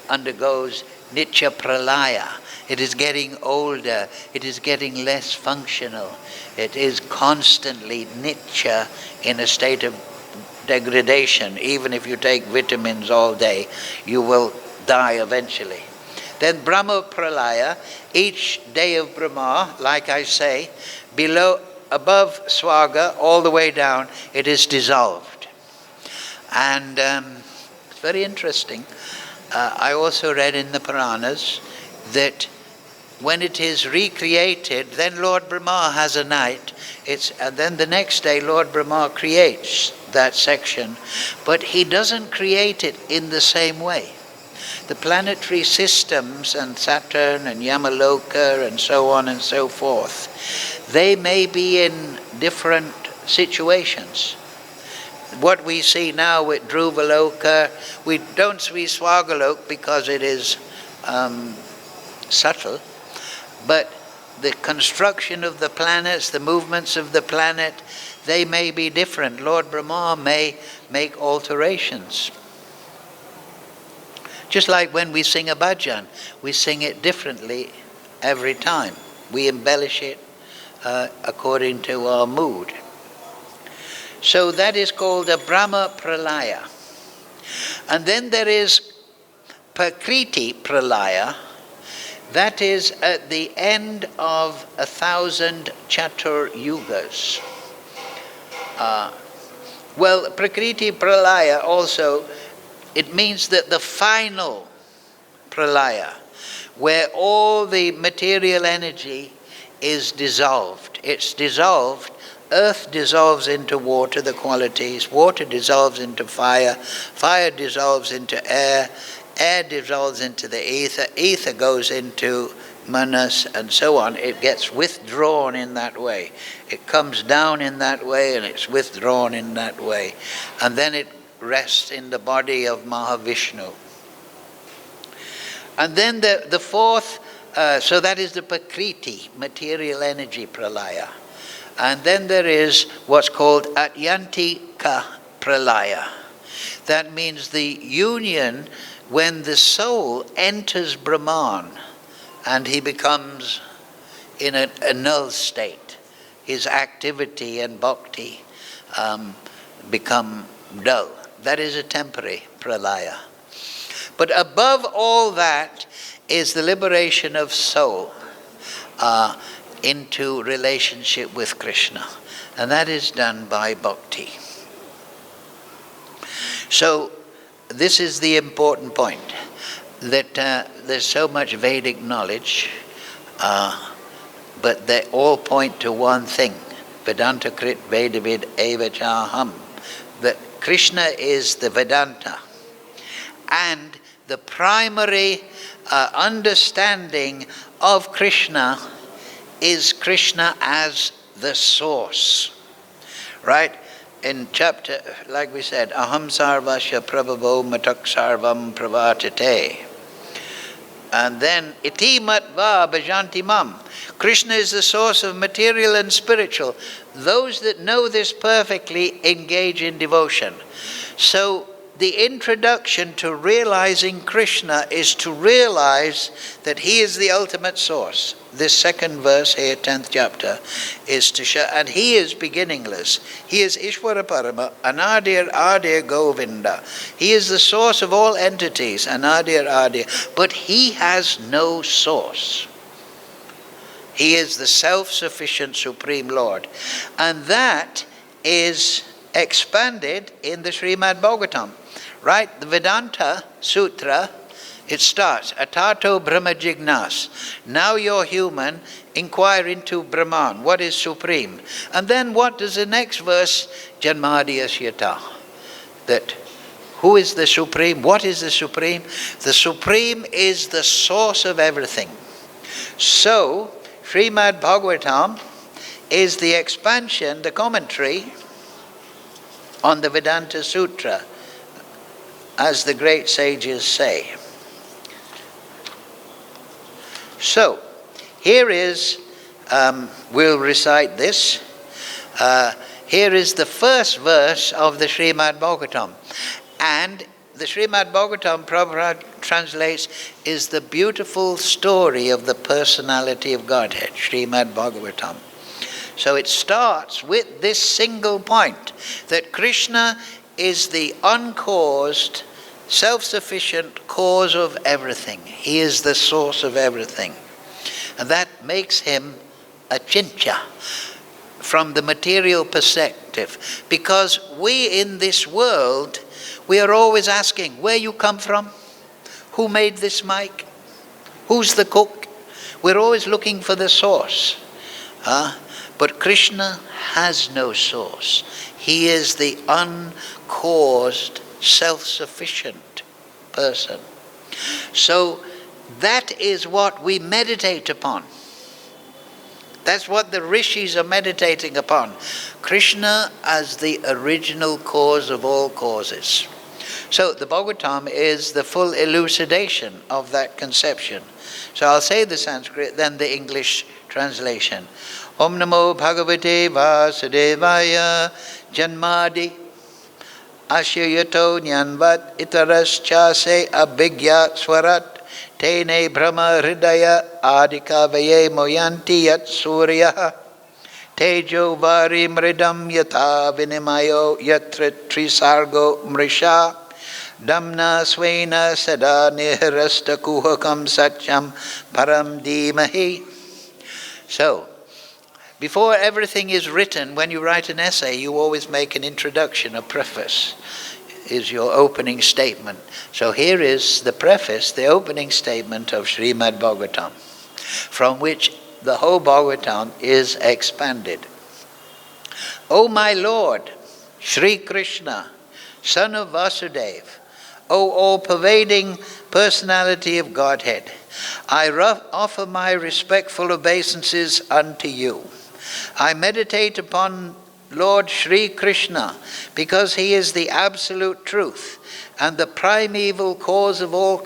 undergoes Nitya Pralaya. It is getting older. It is getting less functional. It is constantly Nitya in a state of degradation. Even if you take vitamins all day, you will die eventually. Then Brahma Pralaya, each day of Brahma, like I say, above Swaga, all the way down, it is dissolved. And it's very interesting. I also read in the Puranas that when it is recreated, then Lord Brahma has a night, and then the next day Lord Brahma creates that section, but he doesn't create it in the same way. The planetary systems and Saturn and Yamaloka and so on and so forth, they may be in different situations. What we see now with Dhruvaloka, we don't see Swagalok because it is subtle, but the construction of the planets, the movements of the planet, they may be different. Lord Brahma may make alterations. Just like when we sing a bhajan, we sing it differently every time. We embellish it according to our mood. So that is called a Brahma Pralaya. And then there is Prakriti Pralaya. That is at the end of 1,000 Chatur Yugas. Well, Prakriti Pralaya also, it means that the final Pralaya, where all the material energy is dissolved. It's dissolved. Earth dissolves into water, the qualities. Water dissolves into fire. Fire dissolves into air. Air dissolves into the ether. Ether goes into manas and so on. It gets withdrawn in that way. It comes down in that way and it's withdrawn in that way. And then it rests in the body of Mahavishnu. And then the fourth, so that is the Prakriti, material energy Pralaya. And then there is what's called Atyantika Pralaya. That means the union when the soul enters Brahman and he becomes in a null state. His activity and bhakti become dull. That is a temporary Pralaya. But above all that is the liberation of soul. into relationship with Kṛṣṇa. And that is done by bhakti. So this is the important point, that there's so much Vedic knowledge, but they all point to one thing. Vedanta krit vedavid eva aham. That Kṛṣṇa is the Vedanta. And the primary understanding of Kṛṣṇa is Kṛṣṇa as the source. Right? In chapter, like we said, aham sarvaśaḥ prabhavaṁ matak sarvam pravartate. And then iti matva bhajanti mam. Kṛṣṇa is the source of material and spiritual. Those that know this perfectly engage in devotion. So the introduction to realizing Kṛṣṇa is to realize that he is the ultimate source. This second verse here, 10th chapter, is to show, and he is beginningless. He is Ishvara Parama, ādir Govinda. He is the source of all entities, ādir, but he has no source. He is the self-sufficient Supreme Lord. And that is expanded in the Śrīmad-Bhāgavatam. Right? The Vedanta Sutra, it starts, Atato Brahma Jignas. Now you're human, inquire into Brahman, what is supreme. And then what does the next verse, Janmadiyasya, that who is the supreme? What is the supreme? The supreme is the source of everything. So, Śrīmad-Bhāgavatam is the expansion, the commentary on the Vedanta Sutra, as the great sages say. So, here is, we'll recite this. Here is the first verse of the Śrīmad-Bhāgavatam. And the Śrīmad-Bhāgavatam, Prabhupada translates, is the beautiful story of the personality of Godhead, Śrīmad-Bhāgavatam. So it starts with this single point, that Kṛṣṇa is the uncaused, self-sufficient cause of everything. He is the source of everything. And that makes him a chincha from the material perspective. Because we in this world, we are always asking, where you come from? Who made this mic? Who's the cook? We're always looking for the source. But Kṛṣṇa has no source. He is the uncaused, self-sufficient person. So that is what we meditate upon. That's what the rishis are meditating upon. Kṛṣṇa as the original cause of all causes. So the Bhagavatam is the full elucidation of that conception. So I'll say the Sanskrit, then the English translation. Om Namo Bhagavate Vasudevaya Janmadi Asyayato Nyanvat Itarascha Abhigya Swarat Tene Brahma Hridaya Adikavaye Moyanti Yat Surya Tejo Vari Mridam Yata Vinimayo Yatra Trisargo Mrisha Damna Svena Sada Nihirasta Kuhakam Satyam Param Dhimahi. So, before everything is written, when you write an essay, you always make an introduction, a preface, is your opening statement. So here is the preface, the opening statement of Śrīmad-Bhāgavatam, from which the whole Bhagavatam is expanded. O my Lord, Shri Kṛṣṇa, son of Vasudeva, O all-pervading personality of Godhead, I offer my respectful obeisances unto you. I meditate upon Lord Shri Kṛṣṇa because he is the absolute truth and the primeval cause of all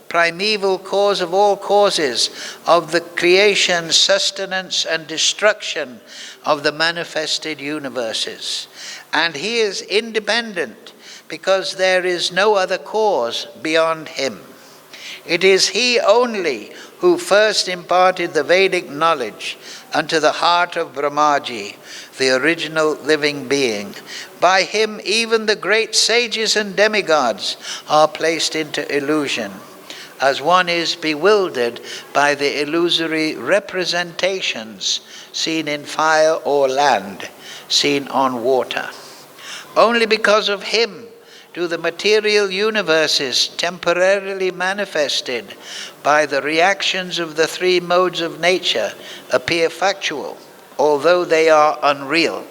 primeval cause of all causes of the creation, sustenance and destruction of the manifested universes. And he is independent because there is no other cause beyond him. It is he only who first imparted the Vedic knowledge unto the heart of Brahmaji, the original living being. By him even the great sages and demigods are placed into illusion. as one is bewildered by the illusory representations seen in fire or land, seen on water. Only because of him do the material universes temporarily manifested by the reactions of the three modes of nature appear factual, although they are unreal.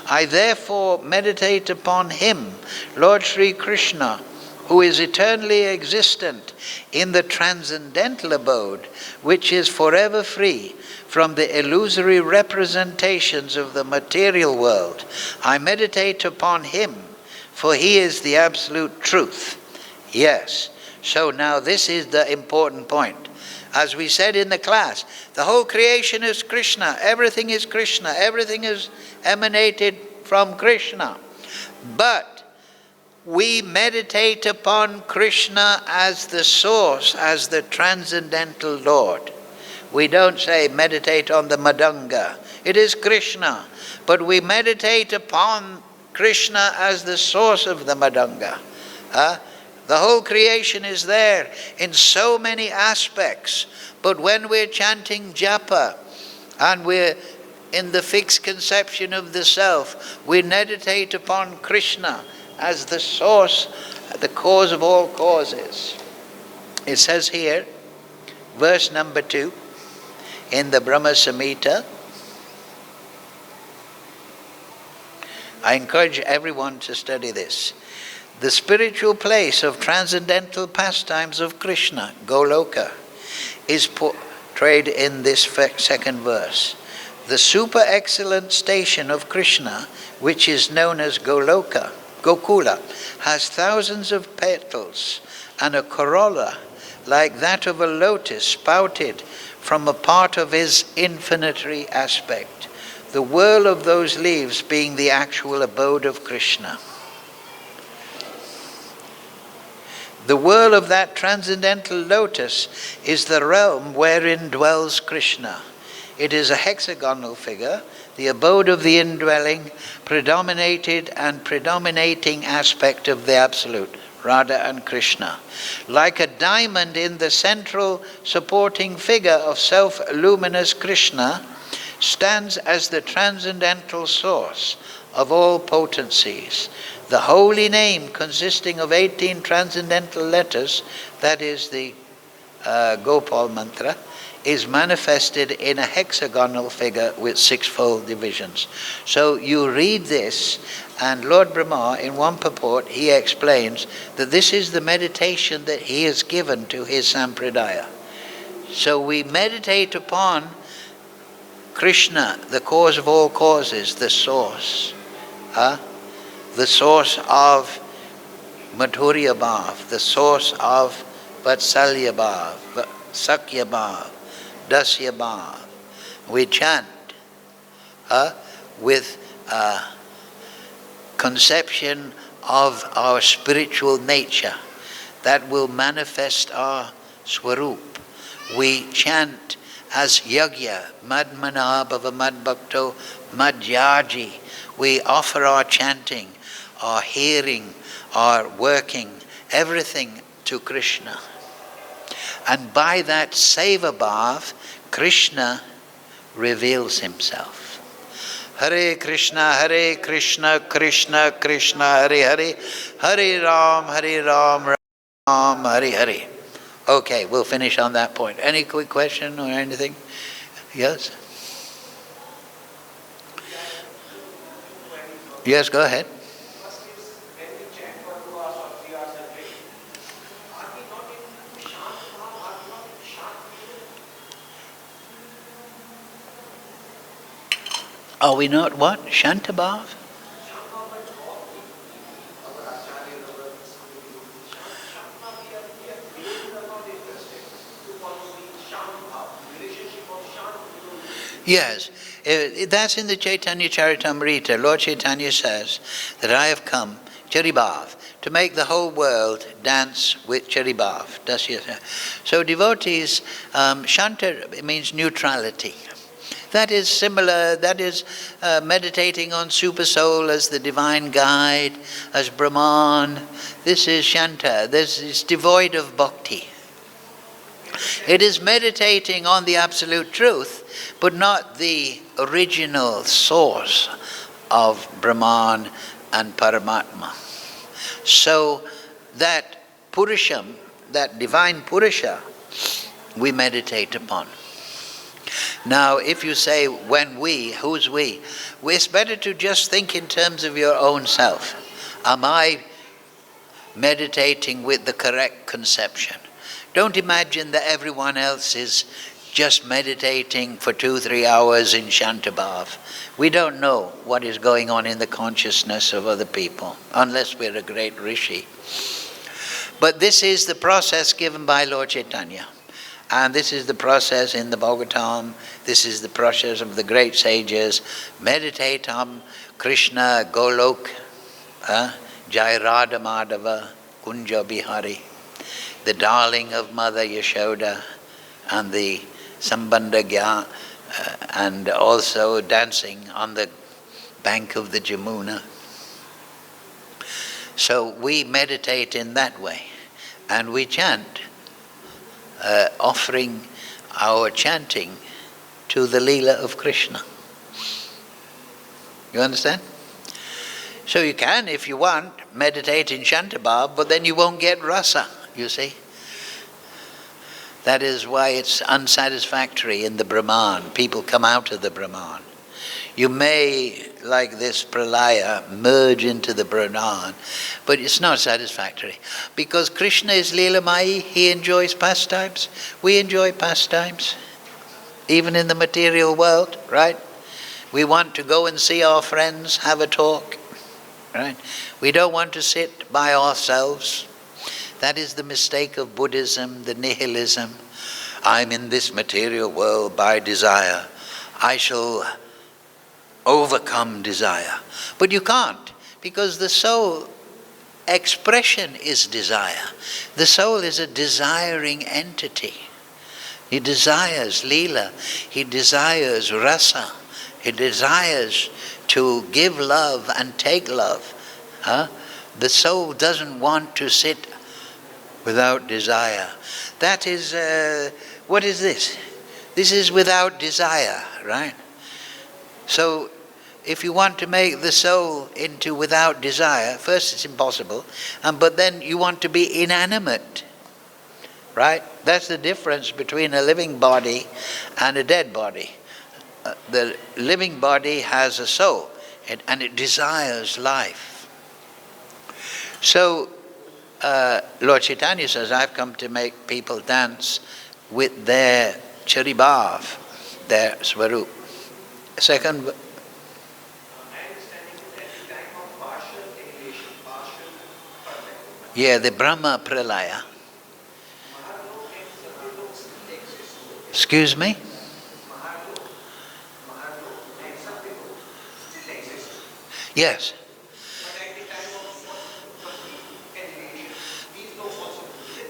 I therefore meditate upon him, Lord Sri Kṛṣṇa, who is eternally existent in the transcendental abode, which is forever free from the illusory representations of the material world. I meditate upon him, for he is the absolute truth. Yes, so now this is the important point. As we said in the class, the whole creation is Kṛṣṇa, everything is Kṛṣṇa, everything is emanated from Kṛṣṇa. But we meditate upon Kṛṣṇa as the source, as the transcendental Lord. We don't say meditate on the Madanga. It is Kṛṣṇa. But we meditate upon Kṛṣṇa as the source of the Madanga. The whole creation is there in so many aspects. But when we're chanting japa and we're in the fixed conception of the self, we meditate upon Kṛṣṇa as the source, the cause of all causes. It says here, verse number 2, in the Brahma-saṁhitā. I encourage everyone to study this. The spiritual place of transcendental pastimes of Kṛṣṇa, Goloka, is portrayed in this second verse. The super excellent station of Kṛṣṇa, which is known as Goloka, Gokula, has thousands of petals and a corolla like that of a lotus sprouted from a part of his infinitary aspect, the whirl of those leaves being the actual abode of Kṛṣṇa. The whirl of that transcendental lotus is the realm wherein dwells Kṛṣṇa. It is a hexagonal figure, the abode of the indwelling, predominated and predominating aspect of the Absolute, Radha and Kṛṣṇa. Like a diamond in the central supporting figure of self-luminous Kṛṣṇa, stands as the transcendental source of all potencies. The holy name, consisting of 18 transcendental letters, that is the Gopal mantra, is manifested in a hexagonal figure with sixfold divisions. So you read this, and Lord Brahma, in one purport, he explains that this is the meditation that he has given to his sampradaya. So we meditate upon Kṛṣṇa, the cause of all causes, the source. The source of Madhurya Bhav, the source of Vatsalya Bhav, Sakya Bhav, Dasya Bhav. We chant with conception of our spiritual nature that will manifest our swarup. We chant as yagya, madmana bhava madbhakto madhyaji. We offer our chanting, our hearing, our working, everything to Kṛṣṇa. And by that seva bhav, Kṛṣṇa reveals himself. Hare Kṛṣṇa, Krishna Krishna, Hare Hare, Hare Ram, Ram Hare Hare. Okay, we'll finish on that point. Any quick question or anything? Yes? Yes, go ahead. Are we not what? Shantabhav? Yes, that's in the Chaitanya Charitamrita. Lord Chaitanya says that I have come, Charibhav, to make the whole world dance with Charibhav. So devotees, Shanta means neutrality. That is similar, that is meditating on Super Soul as the divine guide, as Brahman. This is Shanta, this is devoid of bhakti. It is meditating on the absolute truth, but not the original source of Brahman and Paramatma. So that Purusham, that divine Purusha, we meditate upon. Now, if you say, when we, who's we? Well, it's better to just think in terms of your own self. Am I meditating with the correct conception? Don't imagine that everyone else is just meditating for 2-3 hours in Shantabhav. We don't know what is going on in the consciousness of other people, unless we're a great rishi. But this is the process given by Lord Chaitanya. And this is the process in the Bhagavatam. This is the process of the great sages. Meditate on Kṛṣṇa, Golok, Jai Radha Madhava, Kunja Bihari, the darling of Mother Yashoda, and the Sambandha Gya, and also dancing on the bank of the Jamuna. So we meditate in that way, and we chant, offering our chanting to the Leela of Kṛṣṇa. You understand? So you can, if you want, meditate in Shantabhav, but then you won't get rasa, you see. That is why it's unsatisfactory in the Brahman. People come out of the Brahman. You may, like this pralaya, merge into the Brahman, but it's not satisfactory. Because Kṛṣṇa is Leelamai, he enjoys pastimes. We enjoy pastimes, even in the material world, right? We want to go and see our friends, have a talk, right? We don't want to sit by ourselves. That is the mistake of Buddhism, the nihilism. I'm in this material world by desire. I shall overcome desire. But you can't, because the soul expression is desire. The soul is a desiring entity. He desires lila. He desires rasa. He desires to give love and take love. The soul doesn't want to sit without desire. That is, what is this? This is without desire, right? So, if you want to make the soul into without desire, first it's impossible, but then you want to be inanimate, right? That's the difference between a living body and a dead body. The living body has a soul, and it desires life. So, Lord Chaitanya says, I've come to make people dance with their charibhav, their svarup. Second, yeah, the Brahma pralaya. Excuse me? Yes.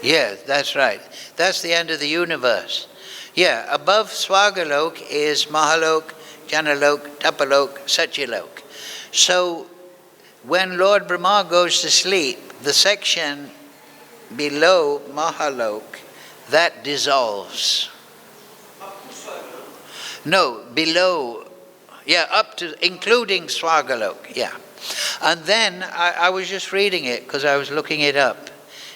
Yeah, that's right. That's the end of the universe. Yeah, above Swagalok is Mahalok, Janalok, Tapalok, Satyalok. So when Lord Brahma goes to sleep, the section below Mahalok, that dissolves. No, below, yeah, up to, including Swagalok, yeah. And then, I was just reading it because I was looking it up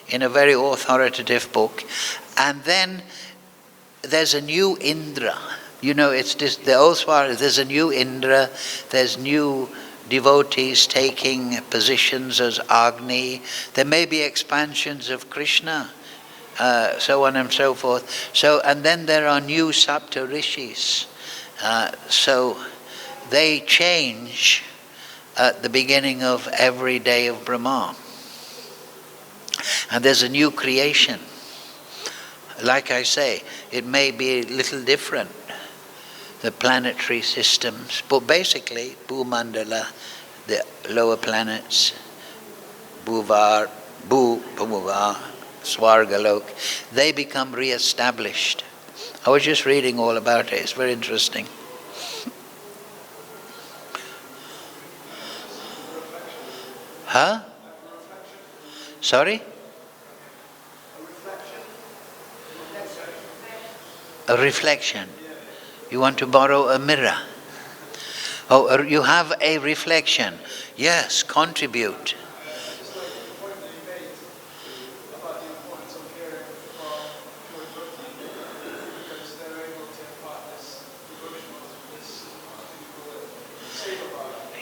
in a very authoritative book. And then there's a new Indra. You know, it's just the old Swara, there's a new Indra, there's new devotees taking positions as Agni. There may be expansions of Kṛṣṇa, so on and so forth. So, and then there are new Sapta Rishis. So they change at the beginning of every day of Brahma. And there's a new creation. Like I say, it may be a little different, the planetary systems, but basically, Bhumandala, the lower planets, Bhuvar, Swargalok, they become re-established. I was just reading all about it, it's very interesting. Huh? Sorry? A reflection. You want to borrow a mirror. Oh, you have a reflection. Yes, contribute.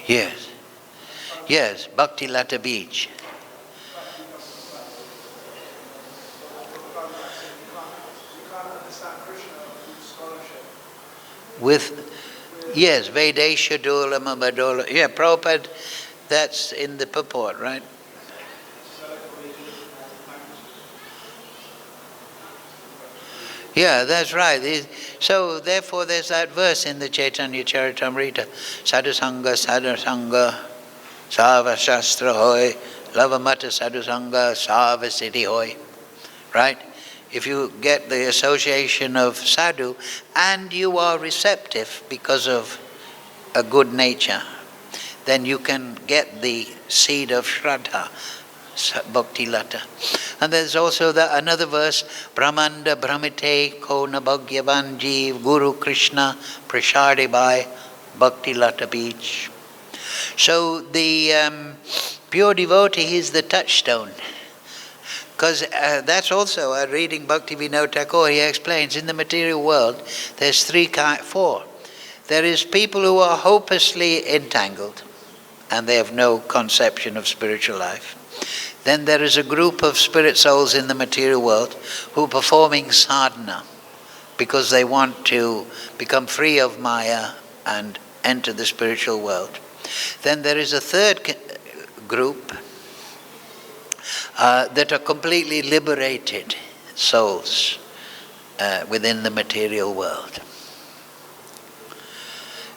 Yes. Yes, Bhakti Lata Beach. With, yes, Vedesha Dola Mabadola. Yeah, Prabhupada, that's in the purport, right? Yeah, that's right. So therefore there's that verse in the Chaitanya Charitamrita, Sadhusanga, Sadhusanga, Sava Shastra Hoy, Lavamata Sadhusanga, Sava Siddhi Hoy. Right? If you get the association of sadhu and you are receptive because of a good nature, then you can get the seed of Shraddha, Bhakti Lata. And there's also another verse, Brahmanda Brahmite Kona Bhagyavan Jeev Guru Kṛṣṇa Prashadi Bhai Bhakti Lata Beach. So the pure devotee is the touchstone. Because that's also, reading Bhakti-Vinod Thakur, he explains, in the material world, there's four. There is people who are hopelessly entangled, and they have no conception of spiritual life. Then there is a group of spirit souls in the material world who are performing sadhana, because they want to become free of Maya and enter the spiritual world. Then there is a third group, that are completely liberated souls within the material world.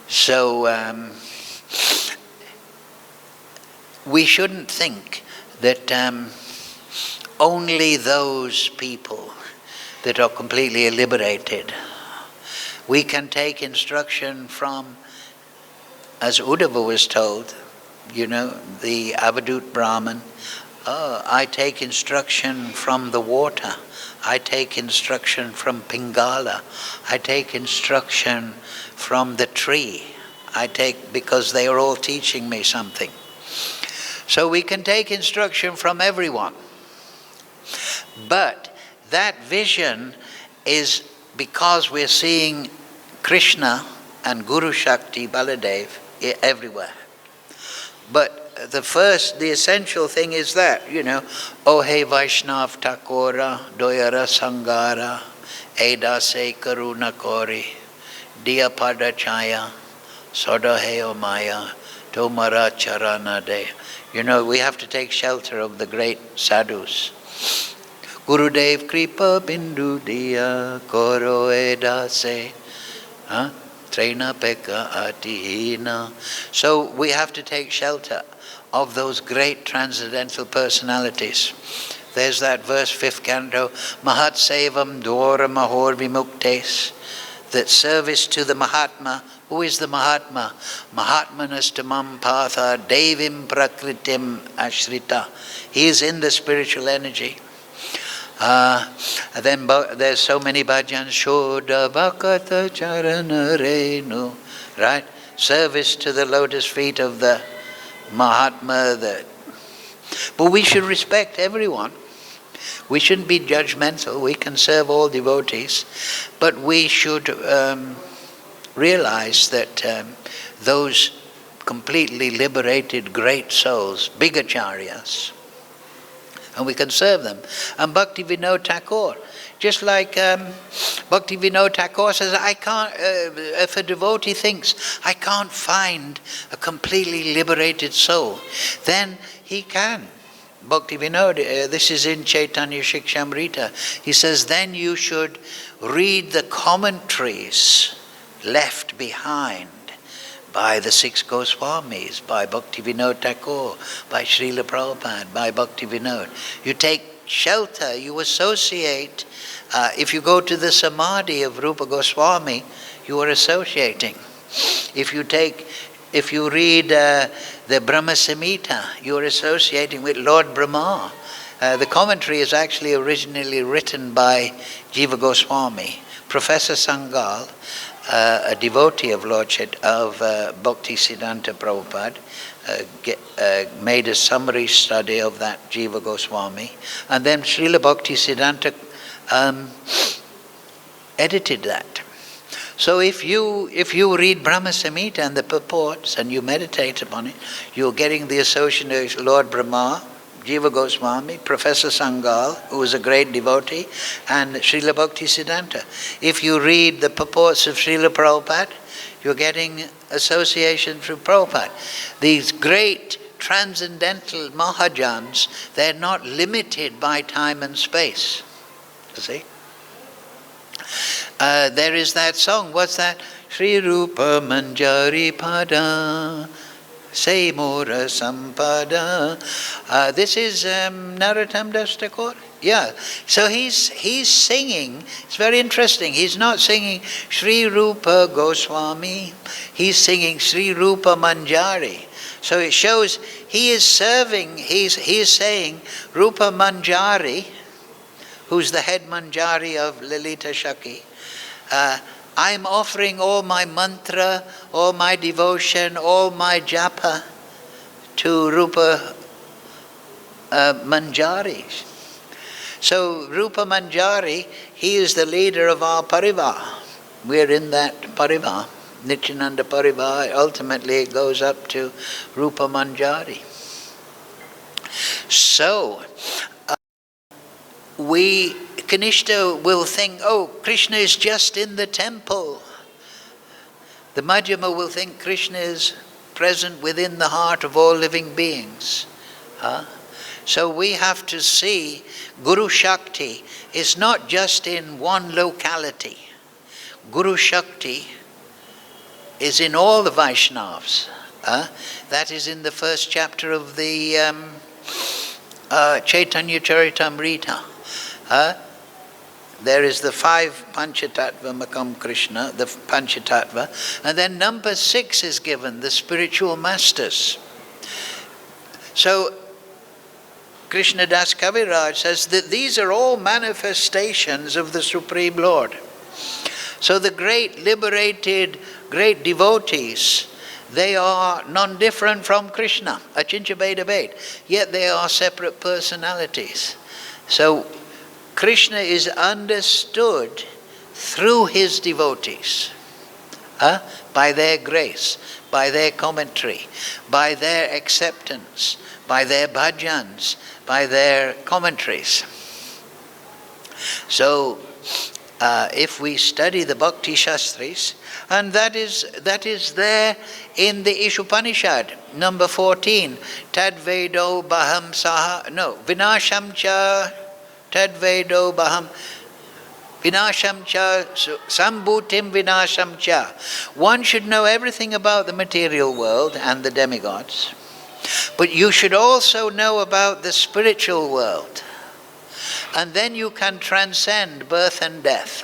So we shouldn't think that only those people that are completely liberated, we can take instruction from, as Uddhava was told, the Avadut Brahman, I take instruction from the water. I take instruction from Pingala. I take instruction from the tree. Because they are all teaching me something. So we can take instruction from everyone. But that vision is because we're seeing Kṛṣṇa and Guru Shakti Baladev everywhere. But the essential thing is that, O he Vaishnav Thakora, Doyara Sangara, Edase Karuna Kori, Diya Pada Chaya, Soda Heo Maya, Tomara Charana De. We have to take shelter of the great sadhus. Gurudev Kripa Bindu Diya Koro Edase. Traina Peka Atihina. So we have to take shelter of those great transcendental personalities. There's that verse, 5th canto, Mahat-sevam Dvara Mahor Vimuktes, that service to the Mahatma. Who is the Mahatma? Mahatmanastamam Patha Devim Prakritim Ashrita. He is in the spiritual energy. Then there's so many bhajans, Shodha Bhakata Charana Renu, right? Service to the lotus feet of the Mahatma. But we should respect everyone. We shouldn't be judgmental. We can serve all devotees. But we should realize that those completely liberated great souls, big acharyas, and we can serve them. And Bhakti-Vinod Thakur, just like Bhakti-Vinod Thakur says, I can't, if a devotee thinks, I can't find a completely liberated soul, then he can. Bhakti-Vinod, this is in Chaitanya Shikshamrita, he says, then you should read the commentaries left behind by the 6 Goswamis, by Bhakti-Vinod Thakur, by Srila Prabhupada, by Bhakti-Vinod. You take shelter, you associate. If you go to the Samadhi of Rupa Goswami, you are associating. If you read the Brahma-saṁhitā, you are associating with Lord Brahma. The commentary is actually originally written by Jiva Goswami. Professor Sangal, a devotee of Bhaktisiddhanta Prabhupada, made a summary study of that Jiva Goswami, and then Srila Bhaktisiddhanta edited that. So if you read Brahma-saṁhitā and the purports and you meditate upon it, you're getting the association of Lord Brahma, Jiva Goswami, Professor Sangal, who was a great devotee, and Srila Bhaktisiddhanta. If you read the purports of Srila Prabhupada, you're getting association through Prabhupada. These great transcendental Mahajans, they're not limited by time and space. You see? There is that song, what's that? Sri Rupa Manjari Pada Say Mora Sampada. This is Narottam Das Thakur. Yeah. So he's singing. It's very interesting. He's not singing Sri Rupa Goswami. He's singing Sri Rupa Manjari. So it shows he is serving. He's saying Rupa Manjari, who's the head Manjari of Lalita Shakti. I'm offering all my mantra, all my devotion, all my japa to Rupa Manjari. So Rupa Manjari, he is the leader of our parivar. We're in that parivar, Nityananda parivar. Ultimately it goes up to Rupa Manjari. So Kanishta will think, oh, Krishna is just in the temple. The Madhyama will think Krishna is present within the heart of all living beings. So we have to see Guru Shakti is not just in one locality. Guru Shakti is in all the Vaishnavas. That is in the first chapter of the Chaitanya Charitamrita. There is the 5 Panchatattva Makam Kṛṣṇa, the Panchatattva, and then number 6 is given, the spiritual masters. So Krishna Das Kaviraj says that these are all manifestations of the Supreme Lord. So the great liberated, great devotees, they are non-different from Krishna, Achincha Bheda Bhed, yet they are separate personalities. So Krishna is understood through his devotees, by their grace, by their commentary, by their acceptance, by their bhajans, by their commentaries. So if we study the Bhakti Shastris, and that is there in the Ishupanishad, number 14, Tadvedo Baham Saha, no, Vinasham Cha Tadvedo Baham Vinasham Cha Sambhutim Vinasham Cha. One should know everything about the material world and the demigods, but you should also know about the spiritual world, and then you can transcend birth and death.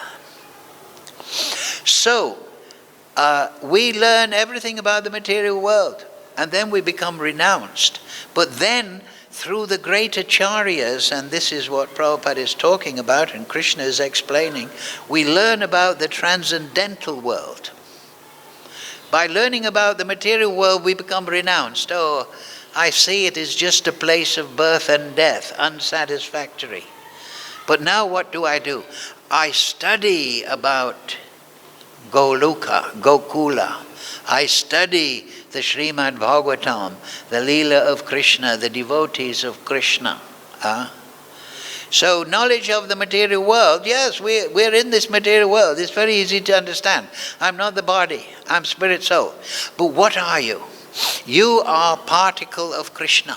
So we learn everything about the material world, and then we become renounced. But then through the great acharyas, and this is what Prabhupada is talking about and Krishna is explaining, we learn about the transcendental world. By learning about the material world, we become renounced. Oh, I see it is just a place of birth and death, unsatisfactory. But now what do? I study about Gokula. I study the Śrīmad-Bhāgavatam, the Leela of Kṛṣṇa, the devotees of Kṛṣṇa. So knowledge of the material world, yes, we're in this material world. It's very easy to understand. I'm not the body, I'm spirit soul. But what are you? You are particle of Kṛṣṇa.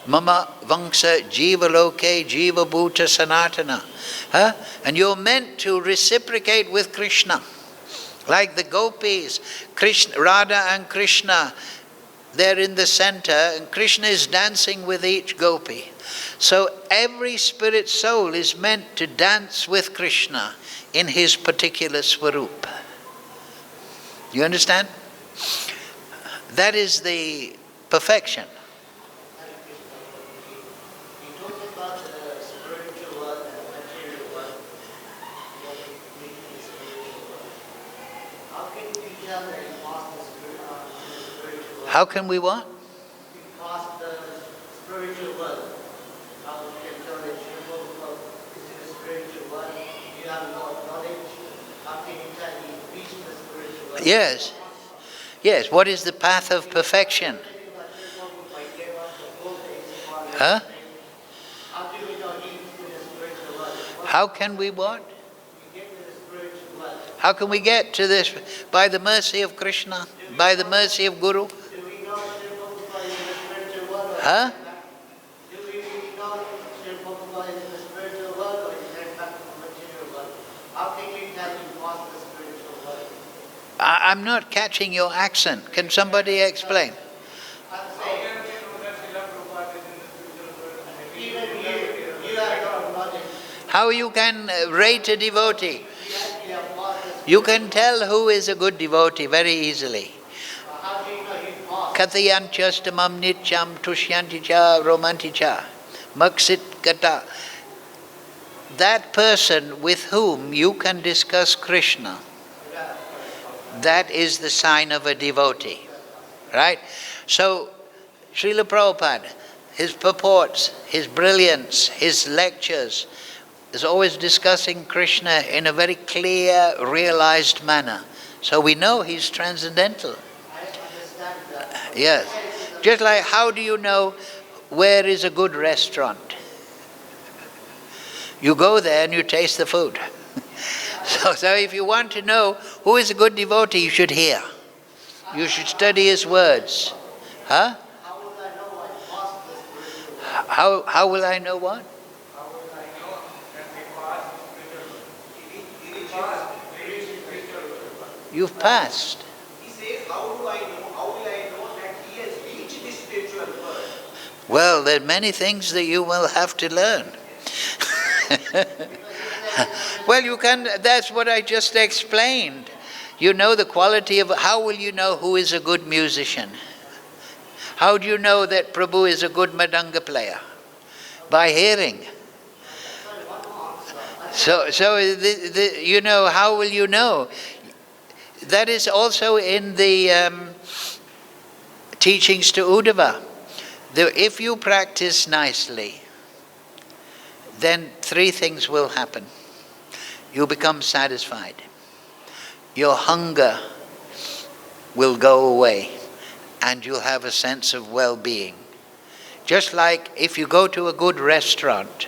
Mama Vangsa Jiva Loke Jiva Bhuta Sanatana. And you're meant to reciprocate with Kṛṣṇa. Like the gopis, Krishna, Radha and Krishna, they're in the center, and Krishna is dancing with each gopi. So every spirit soul is meant to dance with Krishna in his particular swarup. You understand? That is the perfection. How can we what? Past the spiritual world. How we can tell that you go into the spiritual world, you have no knowledge. How can you tell you reach the spiritual world? Yes. Yes. What is the path of perfection? Huh? How do we know he is in the spiritual world? How can we what? We get to the spiritual world. How can we get to this? By the mercy of Kṛṣṇa, by the mercy of Guru. Do we know Prabhupada is in the spiritual world? Huh? Do we really know Prabhupada is in the spiritual world or is that back to the material world? How can you tell him past the spiritual world? I'm not catching your accent. Can somebody explain? I'm saying, even you have no knowledge. How you can rate a devotee? You actually have past the You can tell who is a good devotee very easily. How do you know he's past? Kathayanchastamam nityam tushyanticha romanticha maksit kata. That person with whom you can discuss Kṛṣṇa, that is the sign of a devotee. Right? So, Srila Prabhupada, his purports, his brilliance, his lectures, is always discussing Kṛṣṇa in a very clear, realized manner. So we know he's transcendental. I understand that. Yes. Just like, how do you know where is a good restaurant? You go there and you taste the food. So if you want to know who is a good devotee, you should hear. You should study his words. Huh? How will I know what past the spiritual world? How will I know what? How will I know that we passed spiritual world? You've passed. He says, how will I know that he has reached the spiritual world? Well, there are many things that you will have to learn. Well, you can, that's what I just explained. You know the quality of, how will you know who is a good musician? How do you know that Prabhu is a good madanga player? By hearing. So you know, how will you know? That is also in the teachings to Uddhava. If you practice nicely, then three things will happen. You become satisfied. Your hunger will go away and you'll have a sense of well-being. Just like if you go to a good restaurant,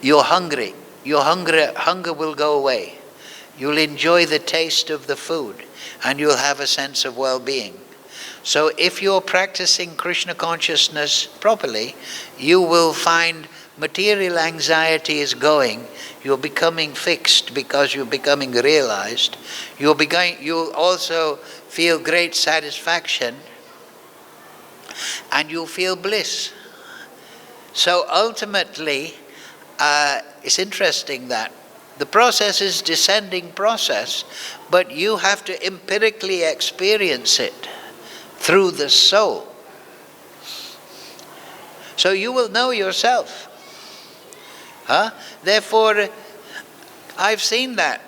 you're hungry. Your hunger will go away. You'll enjoy the taste of the food and you'll have a sense of well-being. So if you're practicing Kṛṣṇa consciousness properly, you will find material anxiety is going. You're becoming fixed because you're becoming realized. You'll also feel great satisfaction and you'll feel bliss. So ultimately, it's interesting that the process is descending process, but you have to empirically experience it through the soul. So you will know yourself. Huh? Therefore, I've seen that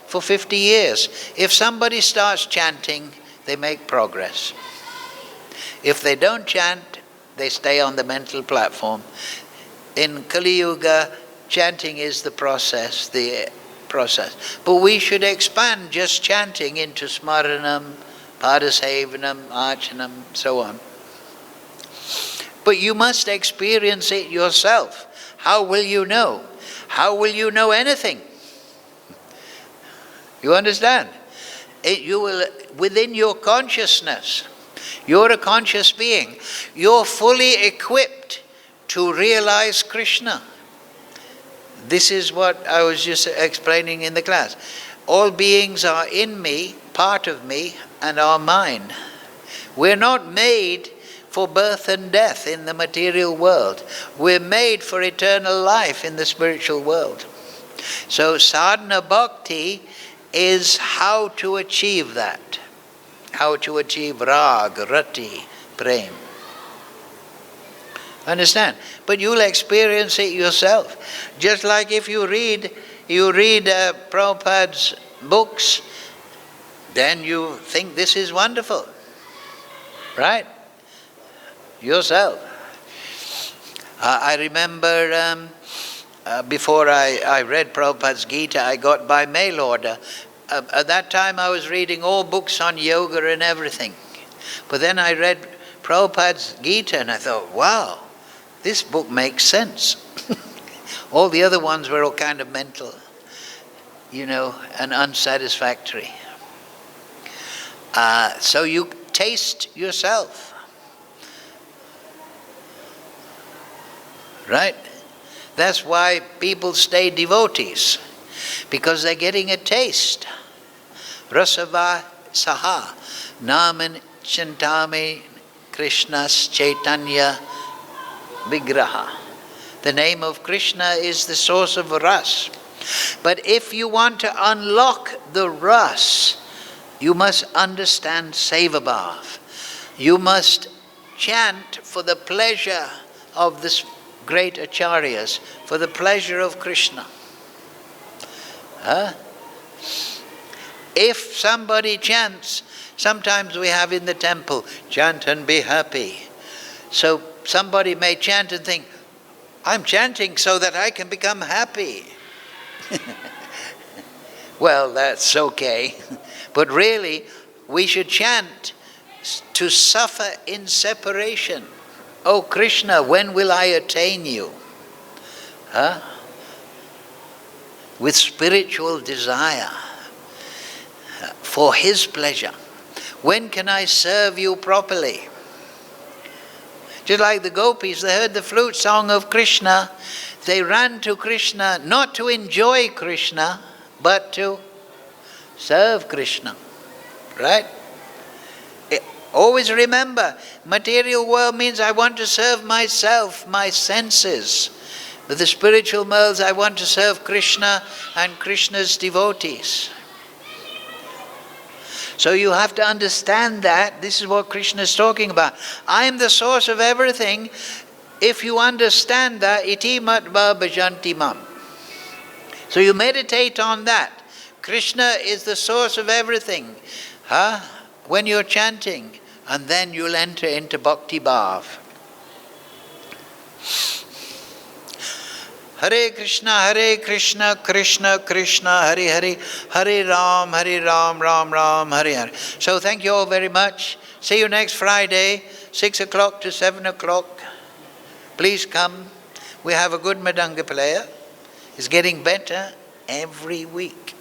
for 50 years. If somebody starts chanting, they make progress. If they don't chant, they stay on the mental platform. In Kali Yuga, chanting is the process. But we should expand just chanting into smaranam, padasēvanam, archanam, so on. But you must experience it yourself. How will you know? How will you know anything? You understand? You will, within your consciousness, you're a conscious being. You're fully equipped to realize Kṛṣṇa. This is what I was just explaining in the class. All beings are in me, part of me, and are mine. We're not made for birth and death in the material world. We're made for eternal life in the spiritual world. So sadhana bhakti is how to achieve that. How to achieve rag, rati, prem. Understand? But you'll experience it yourself. Just like if you read Prabhupada's books, then you think this is wonderful. Right? Yourself. I remember before I read Prabhupada's Gita, I got by mail order. At that time I was reading all books on yoga and everything. But then I read Prabhupada's Gita and I thought, wow, this book makes sense. All the other ones were all kind of mental, and unsatisfactory. So you taste yourself. Right? That's why people stay devotees, because they're getting a taste. Rasavasaha naman chintami Krishna's Chaitanya Vigraha. The name of Krishna is the source of ras. But if you want to unlock the ras, you must understand Sevabhav. You must chant for the pleasure of the great acharyas, for the pleasure of Kṛṣṇa. If somebody chants, sometimes we have in the temple, chant and be happy. So somebody may chant and think, I'm chanting so that I can become happy. Well, that's okay. But really, we should chant to suffer in separation. Oh Kṛṣṇa, when will I attain you? With spiritual desire for His pleasure. When can I serve you properly? Just like the gopis, they heard the flute song of Kṛṣṇa, they ran to Kṛṣṇa not to enjoy Kṛṣṇa, but to serve Kṛṣṇa. Right? Always remember, material world means I want to serve myself, my senses. With the spiritual world, I want to serve Kṛṣṇa and Kṛṣṇa's devotees. So you have to understand that. This is what Kṛṣṇa is talking about. I am the source of everything. If you understand that, iti matva bhajanti mam. So you meditate on that. Kṛṣṇa is the source of everything. When you're chanting, and then you'll enter into bhakti bhav. Hare Krishna, Krishna Krishna, Hare Hare, Hare Ram, Ram Ram, Hare Hare. So thank you all very much. See you next Friday, 6 o'clock to 7 o'clock. Please come. We have a good Madanga player. He's getting better every week.